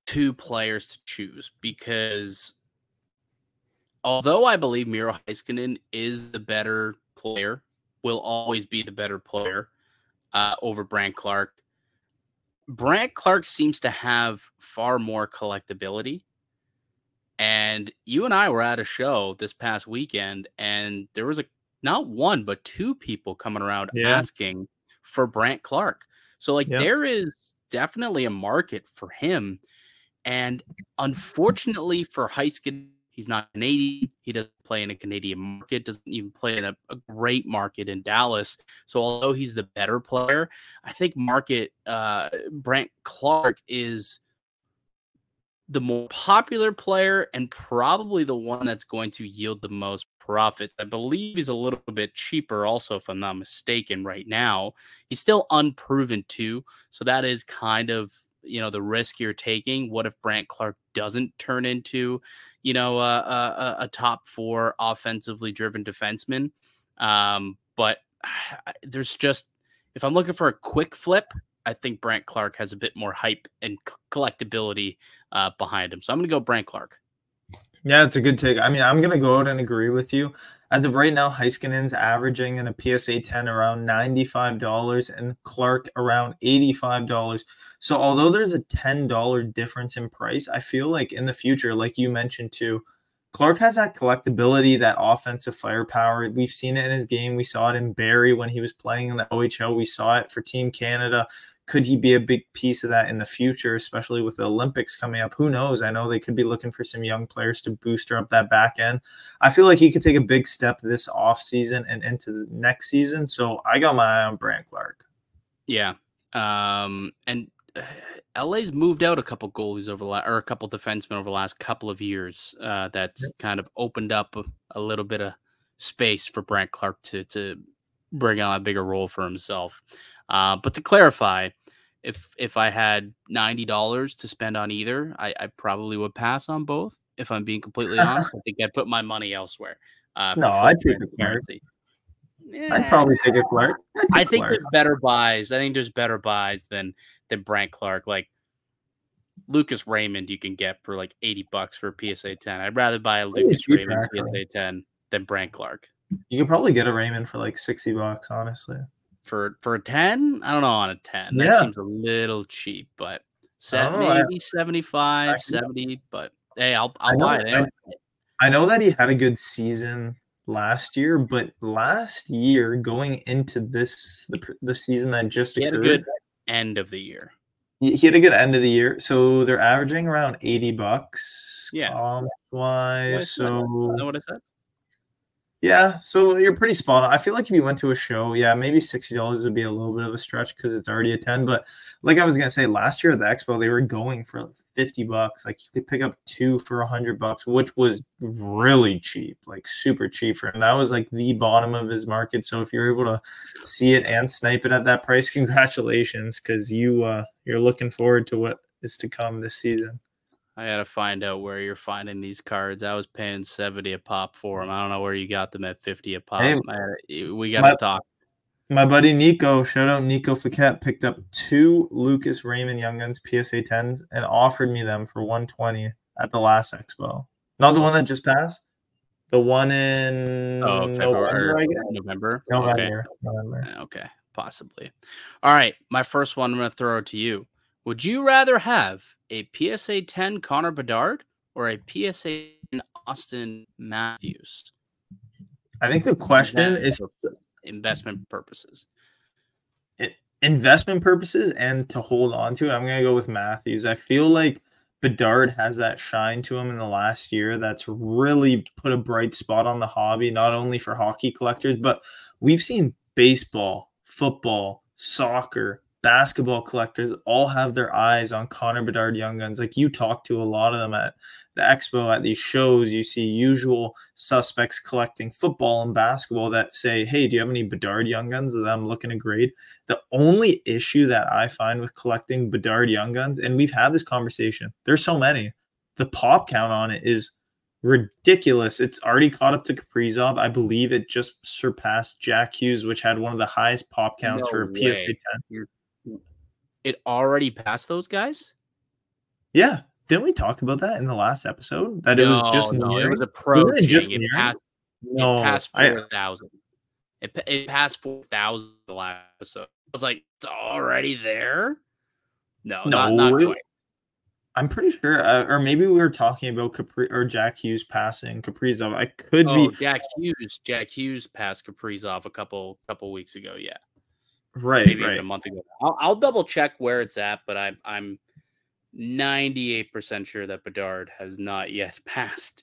two players to choose, because although I believe Miro Heiskanen is the better player, will always be the better player over Brent Clark. Brent Clark seems to have far more collectability. And you and I were at a show this past weekend, and there was not one, but two people coming around asking for Brent Clark. So there is definitely a market for him. And unfortunately for Heiskanen, he's not Canadian. He doesn't play in a Canadian market, doesn't even play in a great market in Dallas. So although he's the better player, I think Brent Clark is the more popular player and probably the one that's going to yield the most profit. I believe he's a little bit cheaper also, if I'm not mistaken, right now. He's still unproven too. So that is kind of, the risk you're taking. What if Brent Clark doesn't turn into, a top 4 offensively driven defenseman? But there's just, if I'm looking for a quick flip, I think Brent Clark has a bit more hype and collectability behind him. So I'm going to go Brent Clark. Yeah, it's a good take. I mean, I'm going to go out and agree with you. As of right now, Heiskanen's averaging in a PSA 10 around $95 and Clark around $85. So although there's a $10 difference in price, I feel like in the future, like you mentioned too, Clark has that collectability, that offensive firepower. We've seen it in his game. We saw it in Barrie when he was playing in the OHL. We saw it for Team Canada. Could he be a big piece of that in the future, especially with the Olympics coming up? Who knows? I know they could be looking for some young players to booster up that back end. I feel like he could take a big step this offseason and into the next season. So I got my eye on Brent Clark. Yeah. And LA's moved out a couple goalies or a couple defensemen over the last couple of years. That's kind of opened up a little bit of space for Brent Clark to bring on a bigger role for himself. But to clarify, if I had $90 to spend on either, I probably would pass on both. If I'm being completely honest, I think I'd put my money elsewhere. No, I'd take a Clark. I'd probably take a Clark. I think there's better buys. I think there's better buys than Brent Clark. Like Lucas Raymond, you can get for like $80 for a PSA 10. I'd rather buy a Lucas Raymond PSA 10 than Brent Clark. You could probably get a Raymond for like $60, honestly. For a 10? I don't know, on a 10. That seems a little cheap, but maybe 75, 70, but hey, I'll buy it anyway. I know that he had a good season last year, but last year going into the season that just occurred, he had a good end of the year. He had a good end of the year. So they're averaging around $80. Yeah. Wise. So is that what I said? Yeah, so you're pretty spot on. I feel like if you went to a show, maybe $60 would be a little bit of a stretch because it's already a 10. But like I was gonna say, last year at the Expo, they were going for $50. Like you could pick up 2 for $100, which was really cheap, like super cheap for him. That was like the bottom of his market. So if you're able to see it and snipe it at that price, congratulations, because you're looking forward to what is to come this season. I gotta find out where you're finding these cards. I was paying $70 a pop for them. I don't know where you got them at $50 a pop. Hey, we gotta talk. My buddy Nico, shout out Nico Fouquet, picked up 2 Lucas Raymond Young Guns PSA 10s and offered me them for $120 at the last expo. Not the one that just passed. The one in November, I guess. November. November. Okay, possibly. All right, my first one I'm going to throw it to you. Would you rather have a PSA 10 Conor Bedard or a PSA 10 Austin Matthews? I think the question is investment purposes. Investment purposes and to hold on to it, I'm going to go with Matthews. I feel like Bedard has that shine to him in the last year that's really put a bright spot on the hobby, not only for hockey collectors, but we've seen baseball, football, soccer, basketball collectors all have their eyes on Conor Bedard Young Guns. Like, you talk to a lot of them at the expo, at these shows, you see usual suspects collecting football and basketball that say, hey, do you have any Bedard Young Guns that I'm looking to grade? The only issue that I find with collecting Bedard Young Guns, and we've had this conversation, there's so many, the pop count on it is ridiculous. It's already caught up to Kaprizov. I believe it just surpassed Jack Hughes, which had one of the highest pop counts for a PSA 10. It already passed those guys? Yeah. Didn't we talk about that in the last episode? That no, it was just no, nearing? It was approaching. It passed 4,000. It passed 4,000 the last episode. I was like, it's already there? No, not quite. I'm pretty sure, or maybe we were talking about Jack Hughes passing Kaprizov. I could be. Jack Hughes passed Kaprizov a couple weeks ago. Yeah, right, maybe even a month ago. I'll double check where it's at, but I'm 98% sure that Bedard has not yet passed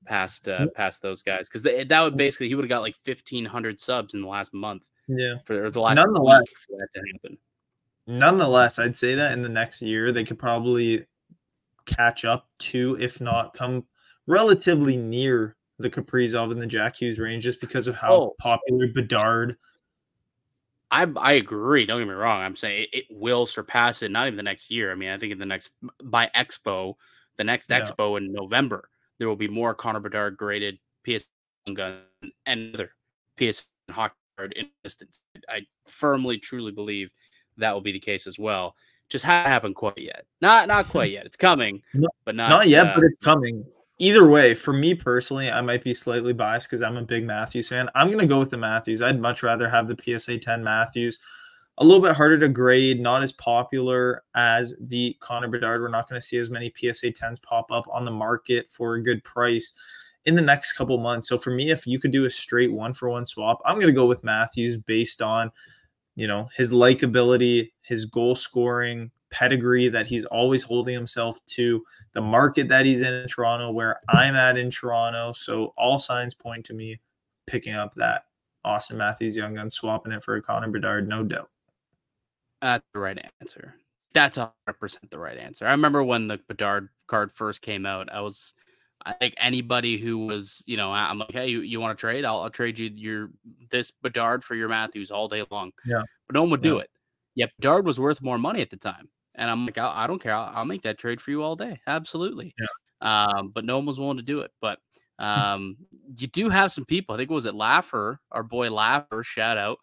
those guys, because that would basically, he would have got like 1,500 subs in the last month. Yeah, for the last week for that to happen. Nonetheless, I'd say that in the next year they could probably catch up to, if not come relatively near, the Kaprizov and the Jack Hughes range, just because of how popular Bedard. I agree. Don't get me wrong. I'm saying it will surpass it. Not even the next year. I mean, I think in the next expo in November, there will be more Conor Bedard graded PS gun and other PS hockey card in existence. I firmly, truly believe that will be the case as well. Just hasn't happened quite yet. Not quite yet. It's coming, but not yet. But it's coming. Either way, for me personally, I might be slightly biased because I'm a big Matthews fan. I'm going to go with the Matthews. I'd much rather have the PSA 10 Matthews. A little bit harder to grade, not as popular as the Conor Bedard. We're not going to see as many PSA 10s pop up on the market for a good price in the next couple months. So for me, if you could do a straight 1-for-1 swap, I'm going to go with Matthews based on, his likability, his goal scoring pedigree that he's always holding himself to, the market that he's in Toronto, where I'm at in Toronto. So all signs point to me picking up that Austin Matthews Young Gun, swapping it for a Conor Bedard, no doubt. That's the right answer. That's 100% the right answer. I remember when the Bedard card first came out, I think anybody who was, I'm like, hey, you want to trade? I'll trade you this Bedard for your Matthews all day long. Yeah. But no one would do it. Yet Bedard was worth more money at the time. And I'm like, I don't care. I'll make that trade for you all day. Absolutely. Yeah. But no one was willing to do it. But you do have some people. I think it was Laffer, our boy Laffer, shout out,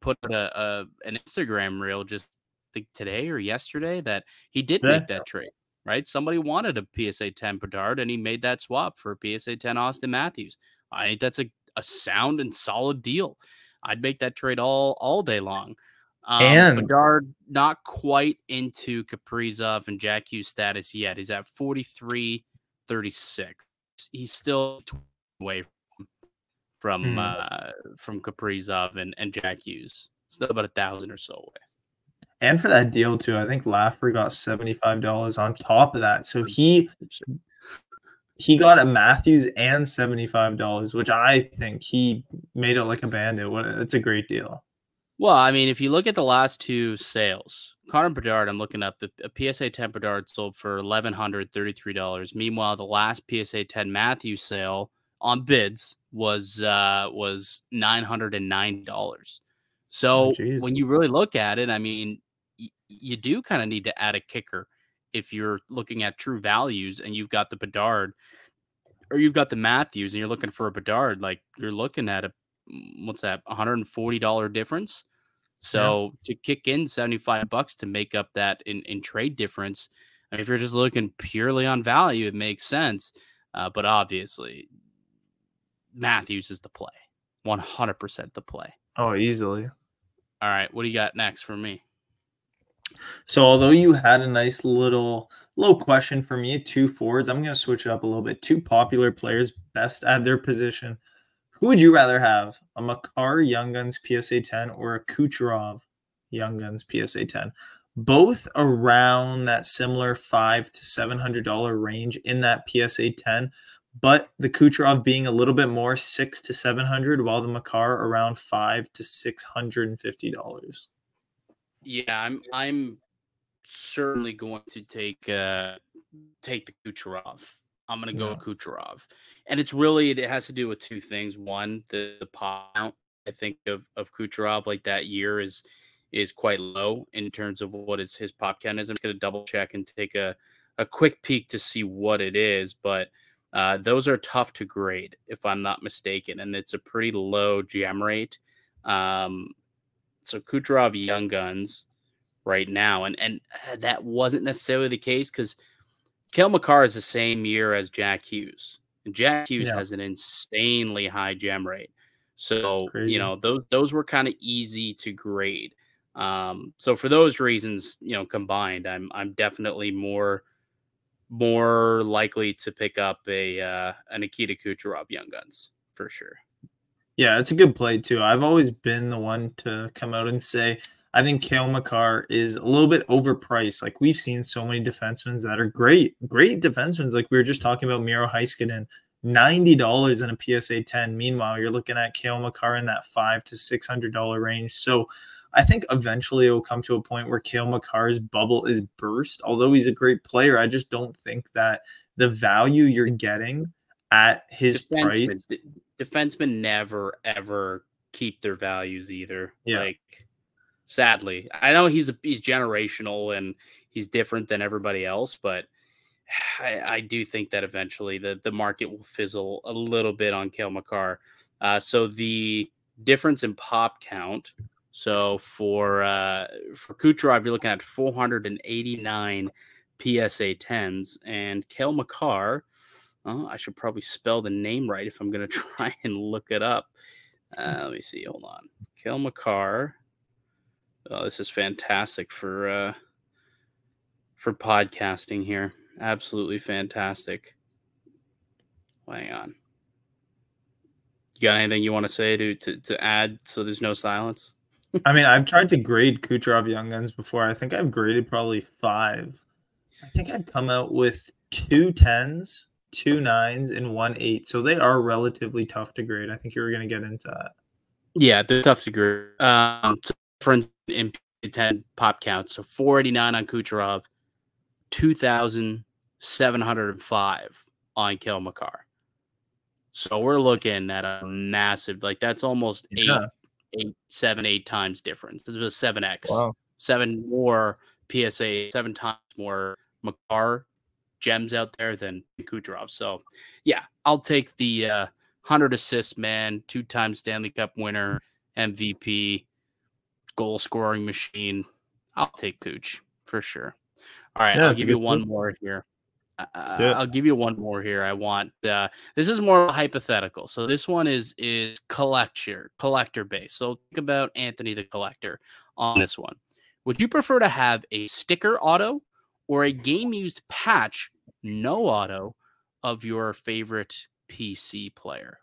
put out an Instagram reel just I think today or yesterday that he did make that trade. Right? Somebody wanted a PSA 10 Bedard, and he made that swap for a PSA 10 Austin Matthews. I think that's a sound and solid deal. I'd make that trade all day long. And Bedard not quite into Kaprizov and Jack Hughes status yet. He's at 43-36. He's still away from Kaprizov and Jack Hughes. Still about 1,000 or so away. And for that deal too, I think Laffer got $75 on top of that. So he got a Matthews and $75, which I think he made it like a bandit. It's a great deal. Well, I mean, if you look at the last two sales, Conor Bedard, I'm looking up, a PSA 10 Bedard sold for $1,133. Meanwhile, the last PSA 10 Matthews sale on bids was $909. So when you really look at it, I mean, you do kind of need to add a kicker if you're looking at true values and you've got the Bedard or you've got the Matthews and you're looking for a Bedard, like you're looking at what's that, $140 difference. So to kick in $75 to make up that in trade difference, If you're just looking purely on value, it makes sense. But obviously, Matthews is the play. 100% the play. Oh, easily. All right. What do you got next for me? So although you had a nice little question for me, 2 forwards, I'm going to switch it up a little bit. 2 popular players, best at their position. Who would you rather have? A Makar Young Guns PSA 10 or a Kucherov Young Guns PSA 10? Both around that similar $500 to $700 range in that PSA 10, but the Kucherov being a little bit more, $600 to $700, while the Makar around $500 to $650. Yeah, I'm certainly going to take the Kucherov. I'm going to go with Kucherov. And it has to do with 2 things. One, the pop count, I think, of Kucherov, like that year is quite low in terms of what his pop count is. I'm just going to double check and take a quick peek to see what it is. But those are tough to grade, if I'm not mistaken. And it's a pretty low gem rate. So Kucherov Young Guns right now. And that wasn't necessarily the case because Kale Makar is the same year as Jack Hughes. And Jack Hughes has an insanely high gem rate. So, Crazy. Those were kind of easy to grade. So for those reasons, combined, I'm definitely more likely to pick up a Nikita Kucherov Young Guns for sure. Yeah, it's a good play too. I've always been the one to come out and say I think Kale Makar is a little bit overpriced. Like we've seen so many defensemen that are great defensemen. Like we were just talking about Miro Heiskanen, $90 in a PSA 10. Meanwhile, you're looking at Kale Makar in that $500 to $600 range. So I think eventually it will come to a point where Kale Makar's bubble is burst. Although he's a great player, I just don't think that the value you're getting at his price. Defensemen never ever keep their values either. Yeah. Like, sadly, I know he's generational and he's different than everybody else, but I do think that eventually the market will fizzle a little bit on Kale Makar. So the difference in pop count. So for Kucherov, you're looking at 489 PSA 10s, and Kale Makar. I should probably spell the name right if I'm going to try and look it up. Let me see. Hold on. Kale Makar. Oh, this is fantastic for podcasting here. Absolutely fantastic. Hang on. You got anything you want to say to add so there's no silence? I mean, I've tried to grade Kucherov Young Guns before. I think I've graded probably 5. I think I've come out with 2 10s, 2 9s, and 1 8. So they are relatively tough to grade. I think you were going to get into that. Yeah, they're tough to grade. So for instance, in 10 pop counts, so 489 on Kucherov, 2,705 on Kale Makar. So we're looking at a massive, like that's almost 8 times difference. This was 7x. Wow. 7 more PSA, 7 times more Makar gems out there than Kucherov. So yeah, I'll take the 100 assist man, 2-time Stanley Cup winner, MVP, goal scoring machine. I'll take Kuch for sure. All right, I'll give you one more here. I'll give you one more here. I want this is more hypothetical. So this one is collector based. So think about Anthony the Collector on this one. Would you prefer to have a sticker auto or a game used patch no auto of your favorite PC player?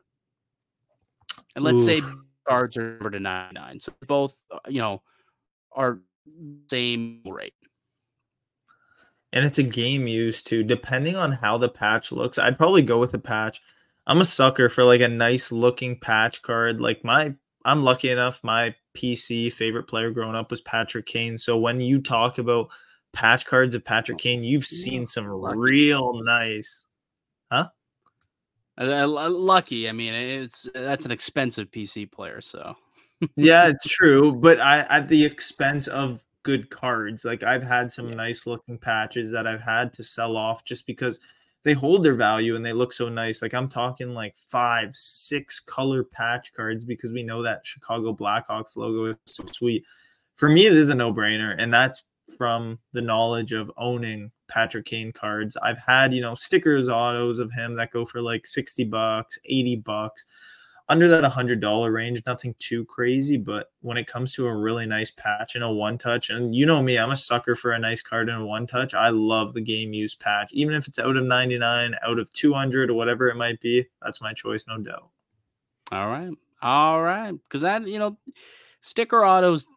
And let's say cards are numbered to 99. So both are same rate. And it's a game used too. Depending on how the patch looks, I'd probably go with a patch. I'm a sucker for like a nice looking patch card. Like I'm lucky enough, my PC favorite player growing up was Patrick Kane. So when you talk about patch cards of Patrick Kane, you've seen some real nice. Huh? Lucky. I mean, that's an expensive PC player. So yeah, it's true. But at the expense of good cards. Like I've had some nice looking patches that I've had to sell off just because they hold their value and they look so nice. Like I'm talking like 5, 6 color patch cards because we know that Chicago Blackhawks logo is so sweet. For me, it is a no-brainer, and that's from the knowledge of owning Patrick Kane cards. I've had, stickers, autos of him that go for like $60, $80, under that $100 range, nothing too crazy. But when it comes to a really nice patch and a one touch, and you know me, I'm a sucker for a nice card and a one touch. I love the game used patch, even if it's out of 99, out of 200, or whatever it might be. That's my choice, no doubt. All right. Because that, sticker autos,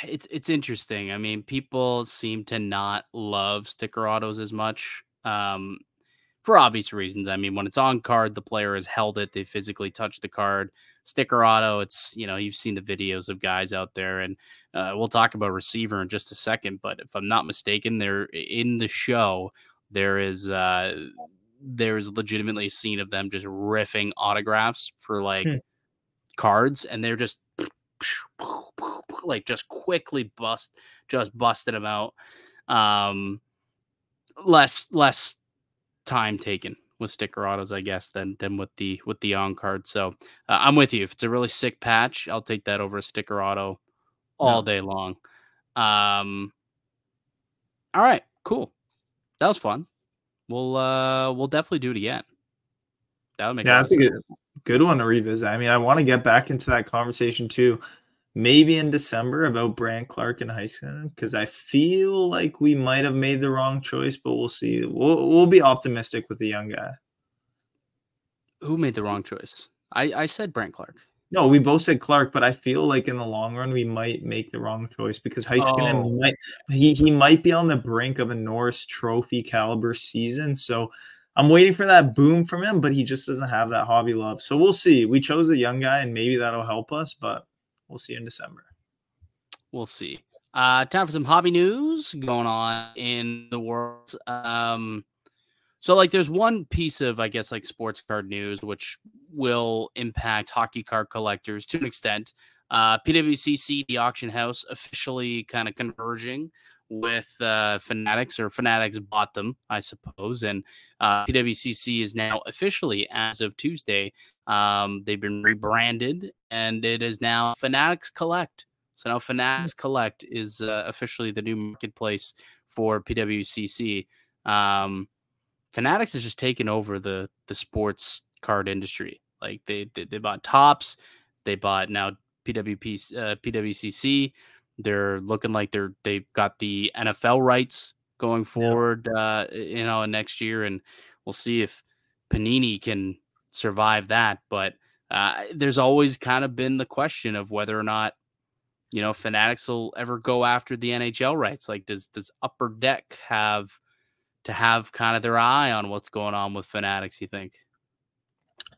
it's interesting. I mean, people seem to not love sticker autos as much. For obvious reasons. I mean, when it's on card, the player has held it. They physically touch the card. Sticker auto, it's, you've seen the videos of guys out there, and we'll talk about receiver in just a second. But if I'm not mistaken, there in the show, there's legitimately a scene of them just riffing autographs for like cards, and they're just like just quickly busting them out. Less time taken with sticker autos, I guess, than with the on card. So I'm with you. If it's a really sick patch, I'll take that over a sticker auto all day long. All right, cool. That was fun. We'll definitely do it again. That would make that's a good one to revisit. I mean, I want to get back into that conversation too. Maybe in December about Brent, Clark, and Heiskanen, because I feel like we might have made the wrong choice, but we'll see. We'll be optimistic with the young guy. Who made the wrong choice? I said Brent Clark. No, we both said Clark, but I feel like in the long run we might make the wrong choice because Heiskanen he might be on the brink of a Norris Trophy caliber season. So I'm waiting for that boom from him, but he just doesn't have that hobby love. So we'll see. We chose a young guy, and maybe that'll help us, but we'll see in December. We'll see. Time for some hobby news going on in the world. So like there's one piece of, I guess, like sports card news, which will impact hockey card collectors to an extent. PWCC, the auction house, officially kind of converging with Fanatics, or Fanatics bought them, I suppose. And PWCC is now officially, as of Tuesday, they've been rebranded, and it is now Fanatics Collect. So now Fanatics Collect is officially the new marketplace for PWCC. Fanatics has just taken over the sports card industry. Like they bought Topps, they bought now PWCC. They're looking like they've got the NFL rights going forward, next year, and we'll see if Panini can survive that. But there's always kind of been the question of whether or not Fanatics will ever go after the NHL rights. Like, does Upper Deck have kind of their eye on what's going on with Fanatics, you think?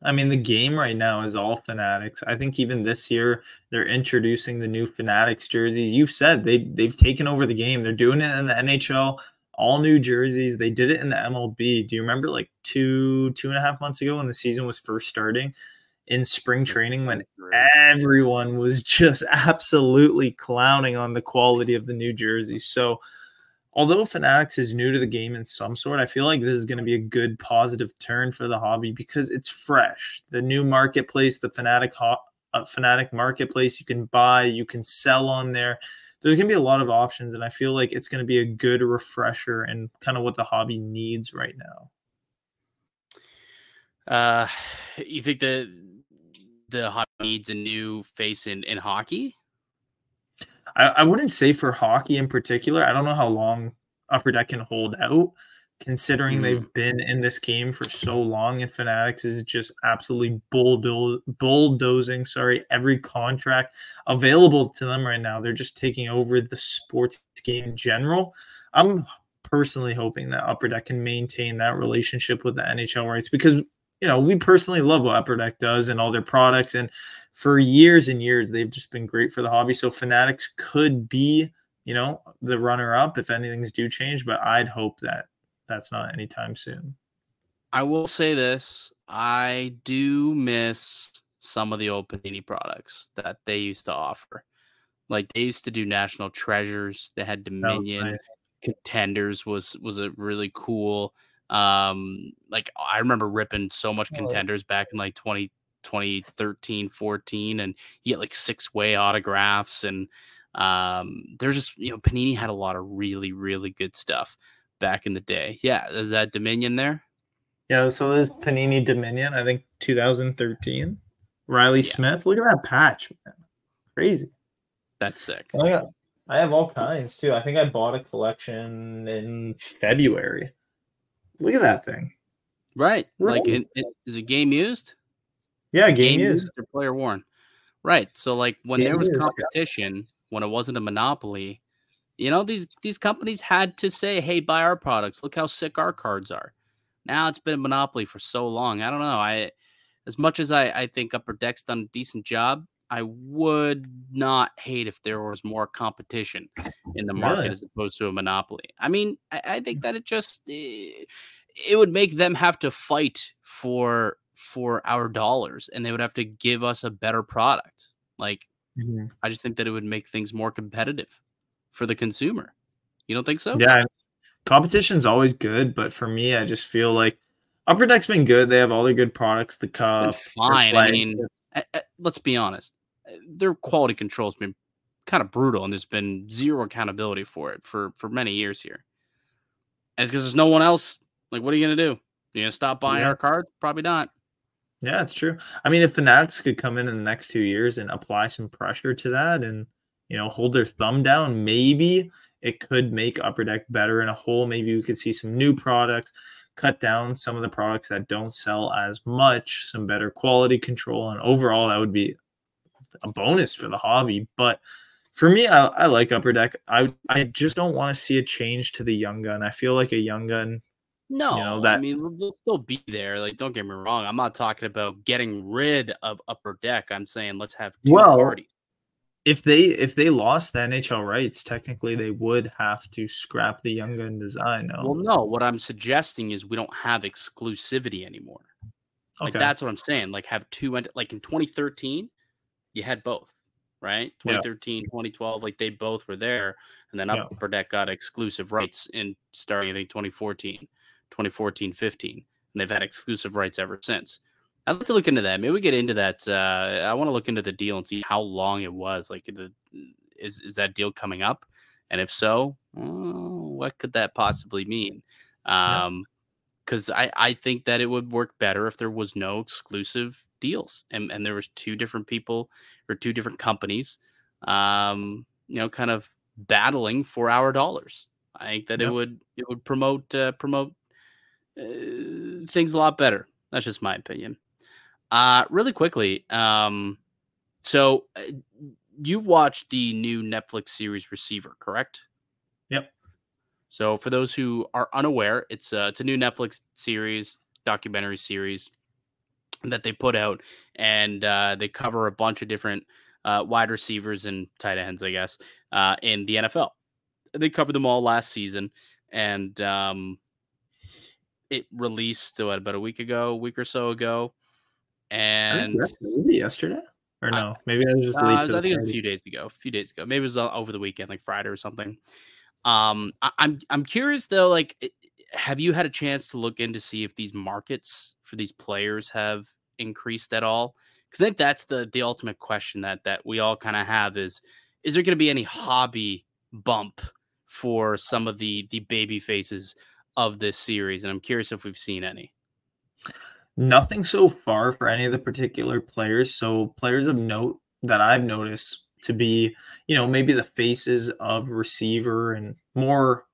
I mean, the game right now is all Fanatics. I think even this year they're introducing the new Fanatics jerseys. You've said they've taken over the game. They're doing it in the NHL, all new jerseys. They did it in the MLB. Do you remember like two and a half months ago when the season was first starting in spring training, when everyone was just absolutely clowning on the quality of the new jerseys? So although Fanatics is new to the game in some sort, I feel like this is going to be a good positive turn for the hobby because it's fresh. The new marketplace, the Fanatic marketplace, you can buy, you can sell on there. There's going to be a lot of options, and I feel like it's going to be a good refresher and kind of what the hobby needs right now. You think the hobby needs a new face in hockey? I wouldn't say for hockey in particular. I don't know how long Upper Deck can hold out, considering they've been in this game for so long, and Fanatics is just absolutely bulldozing every contract available to them right now. They're just taking over the sports game in general. I'm personally hoping that Upper Deck can maintain that relationship with the NHL rights because we personally love what Upper Deck does and all their products, and for years and years, they've just been great for the hobby. So Fanatics could be, the runner-up if anything's do change, but I'd hope that that's not anytime soon. I will say this. I do miss some of the old Panini products that they used to offer. Like, they used to do National Treasures. They had Dominion. Nice. Contenders was a really cool. Like, I remember ripping so much Contenders back in like 2013, 14, and you get like 6-way autographs, and There's just, Panini had a lot of really, really good stuff back in the day. Yeah, is that Dominion there? Yeah, so there's Panini Dominion, I think 2013. Riley Yeah. Smith. Look at that patch, man. Crazy. That's sick. Oh, yeah. I have all kinds too. I think I bought a collection in February. Look at that thing. Right. Right. Like, is it game used? Yeah, Is it game used. or player worn? Right. So, like, when Game there was used, yeah. competition, when it wasn't a monopoly, these companies had to say, "Hey, buy our products. Look how sick our cards are." Now it's been a monopoly for so long. I don't know. As much as I think Upper Deck's done a decent job, I would not hate if there was more competition in the market Really? as opposed to a monopoly. I mean, I think that it would make them have to fight for our dollars, and they would have to give us a better product. Like, Mhm. I just think that it would make things more competitive for the consumer. You don't think so? Yeah, competition's always good, but for me, I just feel like Upper Deck's been good. They have all their good products, the It's been cup, their fine. I flag. mean, let's be honest. Their quality control's been kind of brutal, and there's been zero accountability for it for many years here. And it's because there's no one else. Like, what are you gonna do? You gonna stop buying Yeah. our card? Probably not. Yeah, it's true. I mean, if Fanatics could come in the next 2 years and apply some pressure to that and, hold their thumb down, maybe it could make Upper Deck better in a whole. Maybe we could see some new products, cut down some of the products that don't sell as much, some better quality control, and overall that would be a bonus for the hobby. But for me, I like Upper Deck. I just don't want to see a change to the Young Gun. I feel like a Young Gun, No, I that mean, they'll still be there. Like, don't get me wrong. I'm not talking about getting rid of Upper Deck. I'm saying let's have two well, parties. if they lost the NHL rights, technically they would have to scrap the Young Gun design. Well, No, no, what I'm suggesting is we don't have exclusivity anymore. Like, okay, that's what I'm saying. Like, have two, like in 2013, you had both, right? yeah, 2013, 2012, like they both were there. And then yeah, Upper Deck got exclusive rights in starting, I think, 2014, 15. And they've had exclusive rights ever since. I'd like to look into that. Maybe we get into that. I want to look into the deal and see how long it was. Like, is that deal coming up? And if so, what could that possibly mean? yeah. Because I think that it would work better if there was no exclusive deals and there was two different people or two different companies, kind of battling for our dollars. I think that Yeah. it would promote things a lot better. That's just my opinion. Really quickly, so you've watched the new Netflix series Receiver, correct? Yep. So for those who are unaware, it's a new Netflix series, documentary series that they put out, and they cover a bunch of different wide receivers and tight ends, I guess, in the NFL. They covered them all last season, and it released about a week or so ago. I think And was it yesterday or I, no? Maybe I was just late to I the think it was a party. few days ago. Maybe it was over the weekend, like Friday or something. I'm curious though, like, have you had a chance to look in to see if these markets for these players have increased at all? Because I think that's the ultimate question that we all kind of have is there going to be any hobby bump for some of the baby faces of this series? And I'm curious if we've seen any. Nothing so far for any of the particular players. So players of note that I've noticed to be, maybe the faces of receiver and more,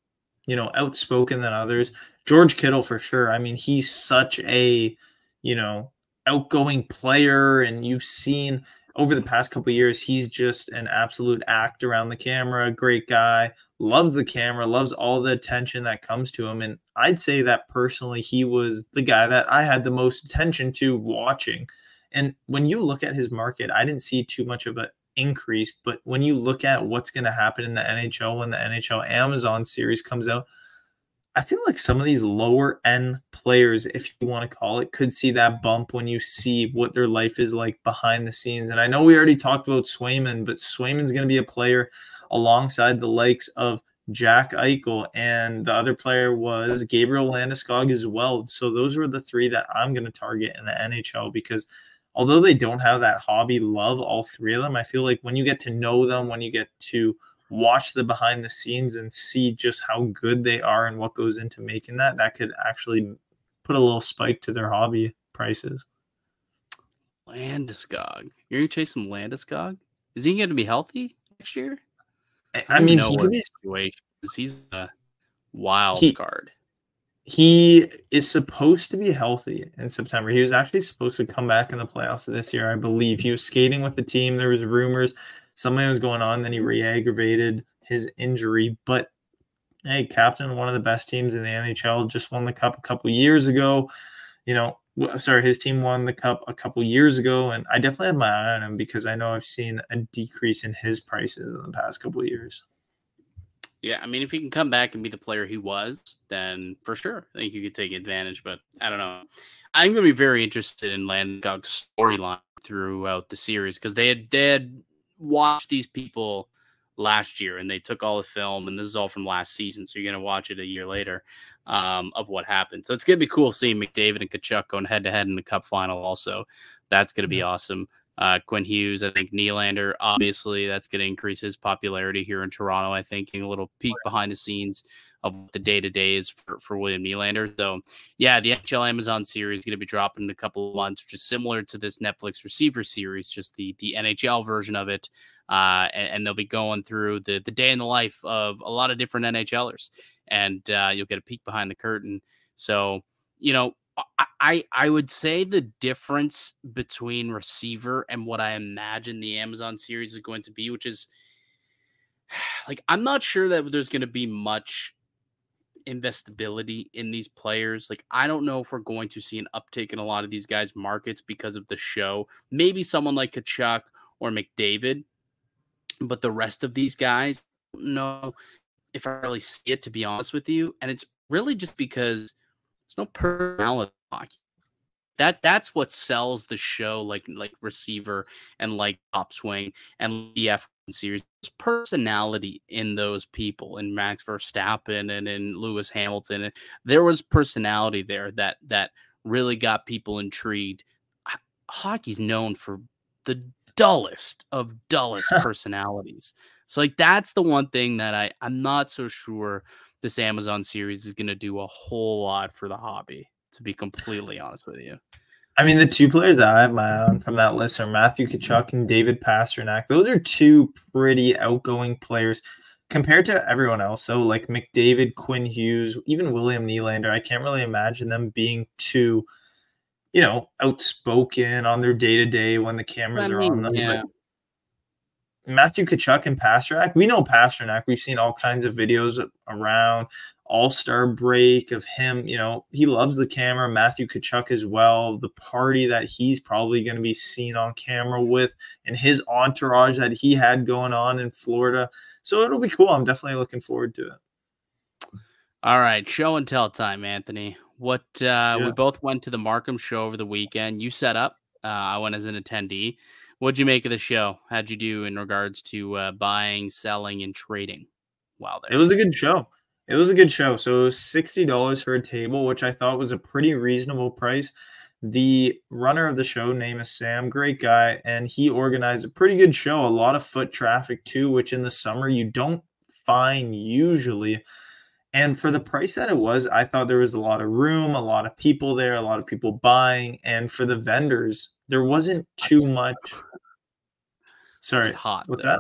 outspoken than others. George Kittle for sure. I mean, he's such a, you know, outgoing player, and you've seen over the past couple of years, he's just an absolute act around the camera, great guy, loves the camera, loves all the attention that comes to him. And I'd say that personally, he was the guy that I had the most attention to watching. And when you look at his market, I didn't see too much of an increase. But when you look at what's going to happen in the NHL when the NHL Amazon series comes out, I feel like some of these lower end players, if you want to call it, could see that bump when you see what their life is like behind the scenes. And I know we already talked about Swayman, but Swayman's going to be a player alongside the likes of Jack Eichel, and the other player was Gabriel Landeskog as well. So those were the three that I'm going to target in the NHL because although they don't have that hobby love, all three of them, I feel like when you get to know them, when you get to watch the behind the scenes and see just how good they are and what goes into making that, that could actually put a little spike to their hobby prices. Landeskog. You're going to chase some Landeskog? Is he going to be healthy next year? I mean, he could be. He's a wild card. He is supposed to be healthy in September. He was actually supposed to come back in the playoffs this year, I believe. He was skating with the team. There was rumors something was going on. Then he re-aggravated his injury. But, hey, captain of one of the best teams in the NHL, just won the Cup a couple years ago. His team won the Cup a couple years ago, and I definitely have my eye on him because I know I've seen a decrease in his prices in the past couple of years. Yeah, I mean, if he can come back and be the player he was, then for sure, I think you could take advantage. But I don't know. I'm going to be very interested in Landeskog's storyline throughout the series because they had watched these people last year and they took all the film, and this is all from last season, so you're going to watch it a year later of what happened. So it's going to be cool seeing McDavid and Tkachuk going head-to-head in the Cup final also. That's going to be awesome. Quinn Hughes, I think Nylander, obviously that's going to increase his popularity here in Toronto, I think, getting a little peek behind the scenes of what the day-to-day is for William Nylander. So, yeah, the NHL Amazon series is going to be dropping in a couple of months, which is similar to this Netflix receiver series, just the NHL version of it. And they'll be going through the day in the life of a lot of different NHLers, and you'll get a peek behind the curtain. So, I would say the difference between receiver and what I imagine the Amazon series is going to be, which is like, I'm not sure that there's going to be much investability in these players. Like, I don't know if we're going to see an uptick in a lot of these guys' markets because of the show. Maybe someone like Tkachuk or McDavid, but the rest of these guys, I don't know if I really see it, to be honest with you. And it's really just because there's no personality hockey. That's what sells the show, like receiver and like top swing and the F1 series. There's personality in those people, in Max Verstappen and in Lewis Hamilton. And there was personality there that really got people intrigued. Hockey's known for the dullest of dullest personalities. So like that's the one thing that I'm not so sure this Amazon series is going to do a whole lot for the hobby, to be completely honest with you. I mean, the two players that I have my eye on from that list are Matthew Tkachuk and David Pastrnak. Those are two pretty outgoing players compared to everyone else. So like McDavid, Quinn Hughes, even William Nylander, I can't really imagine them being too, outspoken on their day-to-day when the cameras are on them. Yeah. But Matthew Tkachuk and Pastrnak, we know Pastrnak. We've seen all kinds of videos around All-Star break of him. He loves the camera. Matthew Tkachuk as well. The party that he's probably going to be seen on camera with and his entourage that he had going on in Florida. So it'll be cool. I'm definitely looking forward to it. All right. Show and tell time, Anthony. We both went to the Markham show over the weekend. You set up. I went as an attendee. What'd you make of the show? How'd you do in regards to buying, selling, and trading while there? It was a good show. So it was $60 for a table, which I thought was a pretty reasonable price. The runner of the show, name is Sam, great guy, and he organized a pretty good show. A lot of foot traffic too, which in the summer you don't find usually. And for the price that it was, I thought there was a lot of room, a lot of people there, a lot of people buying. And for the vendors, there wasn't too much. Sorry. It was hot. What's that?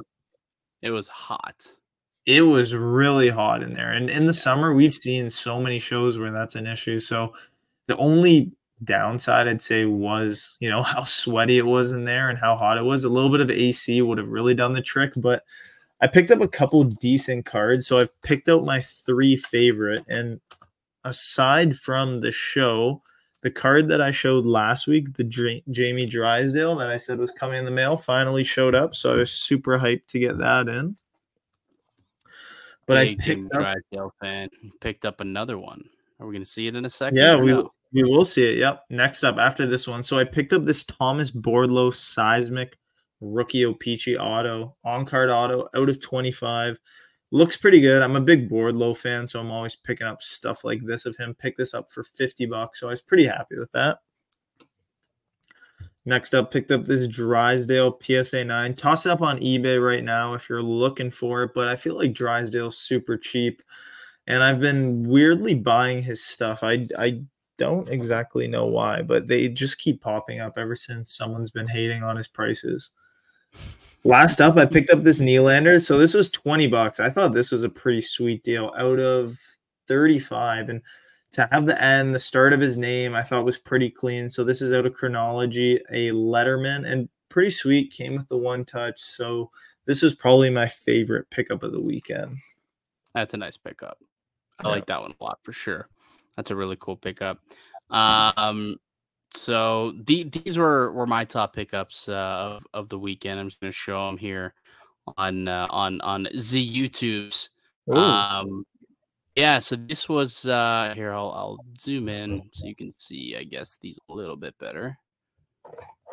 It was hot. It was really hot in there. And in the summer, we've seen so many shows where that's an issue. So the only downside I'd say was, how sweaty it was in there and how hot it was. A little bit of AC would have really done the trick, but I picked up a couple decent cards. So I've picked out my 3 favorite. And aside from the show, the card that I showed last week, the Jamie Drysdale that I said was coming in the mail, finally showed up. So I was super hyped to get that in. But I picked up Drysdale fan. Picked up another one. Are we going to see it in a second? Yeah, we will see it. Yep. Next up after this one. So I picked up this Thomas Bordlow Seismic Rookie O-Pee-Chee auto, on-card auto, out of 25. Looks pretty good. I'm a big Bordlow fan, so I'm always picking up stuff like this of him. Pick this up for $50, so I was pretty happy with that. Next up, picked up this Drysdale PSA 9. Toss it up on eBay right now if you're looking for it, but I feel like Drysdale's super cheap, and I've been weirdly buying his stuff. I don't exactly know why, but they just keep popping up ever since someone's been hating on his prices. Last up, I picked up this Nylander. So this was $20. I thought this was a pretty sweet deal out of 35, and to have the N, the start of his name, I thought was pretty clean. So this is out of Chronology, a Letterman, and pretty sweet. Came with the one touch. So this is probably my favorite pickup of the weekend. That's a nice pickup. I Yeah. like that one a lot for sure. That's a really cool pickup. So these were my top pickups of the weekend. I'm just going to show them here on the YouTubes. Yeah, so this was here. I'll zoom in so you can see, I guess, these a little bit better.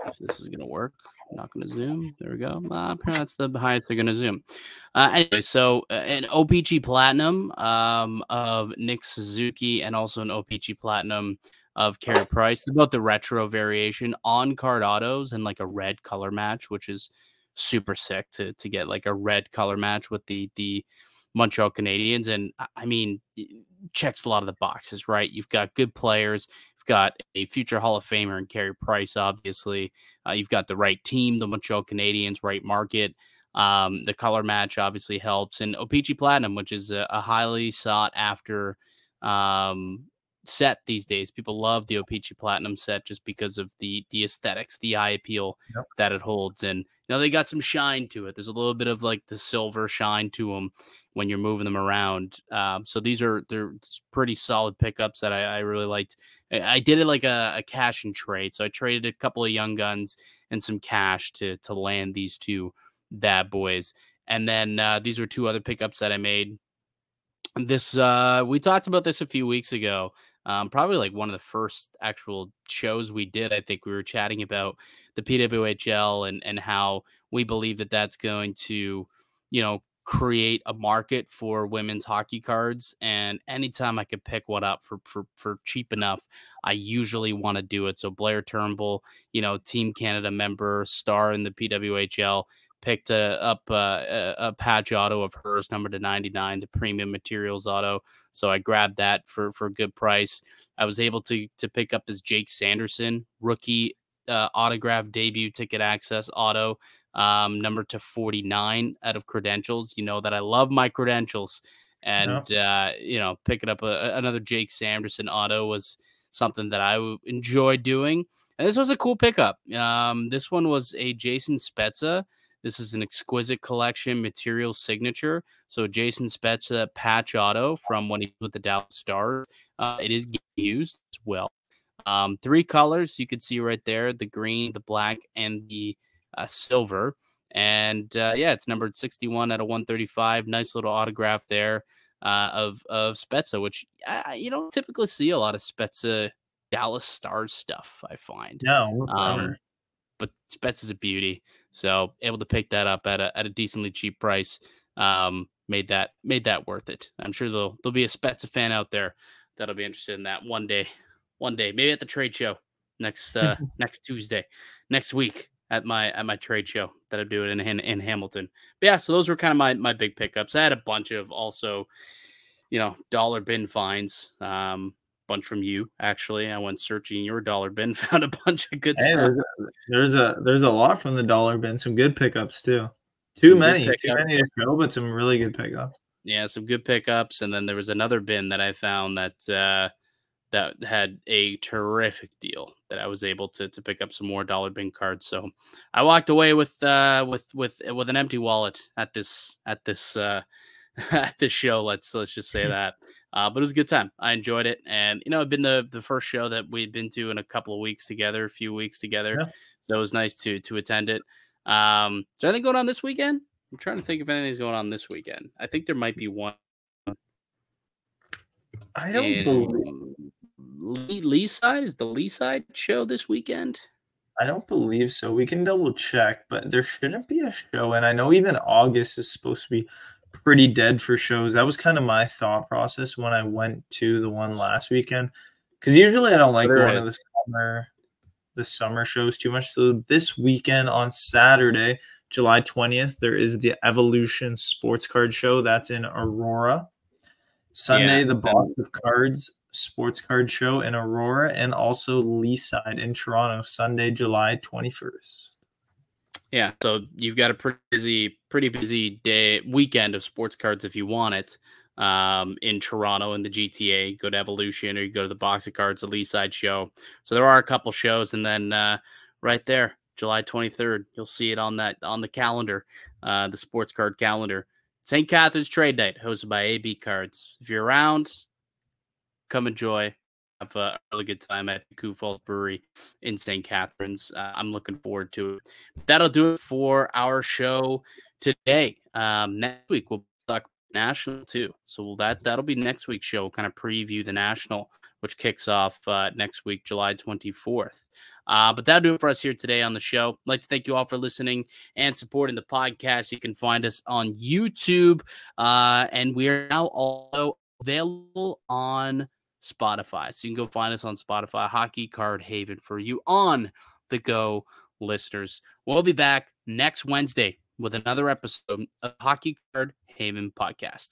If this is gonna work, I'm not gonna zoom. There we go. Apparently that's the highest they're gonna zoom. Anyway, so an OPG Platinum of Nick Suzuki, and also an OPG Platinum of Carey Price. It's about the retro variation on card autos and like a red color match, which is super sick to get like a red color match with the Montreal Canadiens. And I mean, checks a lot of the boxes, right? You've got good players. You've got a future Hall of Famer in Carey Price, obviously. You've got the right team, the Montreal Canadiens, right market. The color match obviously helps. And OPG Platinum, which is a highly sought after set these days. People love the OPG Platinum set just because of the aesthetics, the eye appeal that it holds. And, you know, they got some shine to it. There's a little bit of like the silver shine to them when you're moving them around. So they're pretty solid pickups that I really liked. I did it like a cash and trade. So I traded a couple of young guns and some cash to land these two bad boys. And then these were two other pickups that I made. This we talked about this a few weeks ago. Probably like one of the first actual shows we did. I think we were chatting about the PWHL and how we believe that that's going to, you know, create a market for women's hockey cards. And anytime I could pick one up for cheap enough, I usually want to do it. So Blair Turnbull, you know, Team Canada member, star in the PWHL, picked up a patch auto of hers, number to 99, the premium materials auto. So I grabbed that for a good price. I was able to pick up this Jake Sanderson rookie autograph debut ticket access auto, number to 49 out of Credentials. You know that I love my Credentials, and you know, picking up another Jake Sanderson auto was something that I enjoyed doing. And this was a cool pickup. This one was a Jason Spezza. This is an exquisite collection material signature. So Jason Spezza patch auto from when he was with the Dallas Stars. It is used as well. 3 colors you could see right there: the green, the black, and the silver. And yeah, it's numbered 61 out of 135. Nice little autograph there of Spezza, which you don't typically see a lot of Spezza Dallas Stars stuff, I find. No, but Spets is a beauty. So able to pick that up at a decently cheap price, made that worth it. I'm sure there'll be a Spets fan out there that'll be interested in that one day, maybe at the trade show next Tuesday, next week at my trade show that I'm doing in Hamilton. But yeah, so those were kind of my big pickups. I had a bunch of also, you know, dollar bin finds. Bunch from you, actually. I went searching your dollar bin, found a bunch of good stuff. There's a lot from the dollar bin, some good pickups too. Too many to show, but some really good pickups. Yeah, some good pickups. And then there was another bin that I found that that had a terrific deal that I was able to pick up some more dollar bin cards. So I walked away with an empty wallet at this at this show. Let's just say that. But it was a good time. I enjoyed it. And, you know, it'd been the first show that we'd been to in a few weeks together. Yeah. So it was nice to attend it. Is there anything going on this weekend? I'm trying to think if anything's going on this weekend. I think there might be one. I don't believe Lee Side is the Lee Side show this weekend. I don't believe so. We can double check, but there shouldn't be a show. And I know even August is supposed to be pretty dead for shows. That was kind of my thought process when I went to the one last weekend, because usually I don't like going to the summer shows too much. So this weekend on Saturday, July 20th, there is the Evolution Sports Card Show. That's in Aurora. Sunday, the Box of Cards Sports Card Show in Aurora, and also Leaside in Toronto, Sunday, July 21st. Yeah, so you've got a pretty busy weekend of sports cards if you want it. In Toronto in the GTA, go to Evolution, or you go to the Box of Cards, the Leaside show. So there are a couple shows, and then right there, July 23rd, you'll see it on the calendar, the sports card calendar. St. Catharines Trade Night, hosted by AB Cards. If you're around, come enjoy. Have a really good time at Coup Falls Brewery in St. Catharines. I'm looking forward to it. That'll do it for our show today. Next week we'll talk National too, so that'll be next week's show. We'll kind of preview the National, which kicks off next week, July 24th. But that'll do it for us here today on the show. I'd like to thank you all for listening and supporting the podcast. You can find us on YouTube, and we are now also available on Spotify. So you can go find us on Spotify, Hockey Card Haven, for you on the go listeners. We'll be back next Wednesday with another episode of Hockey Card Haven podcast.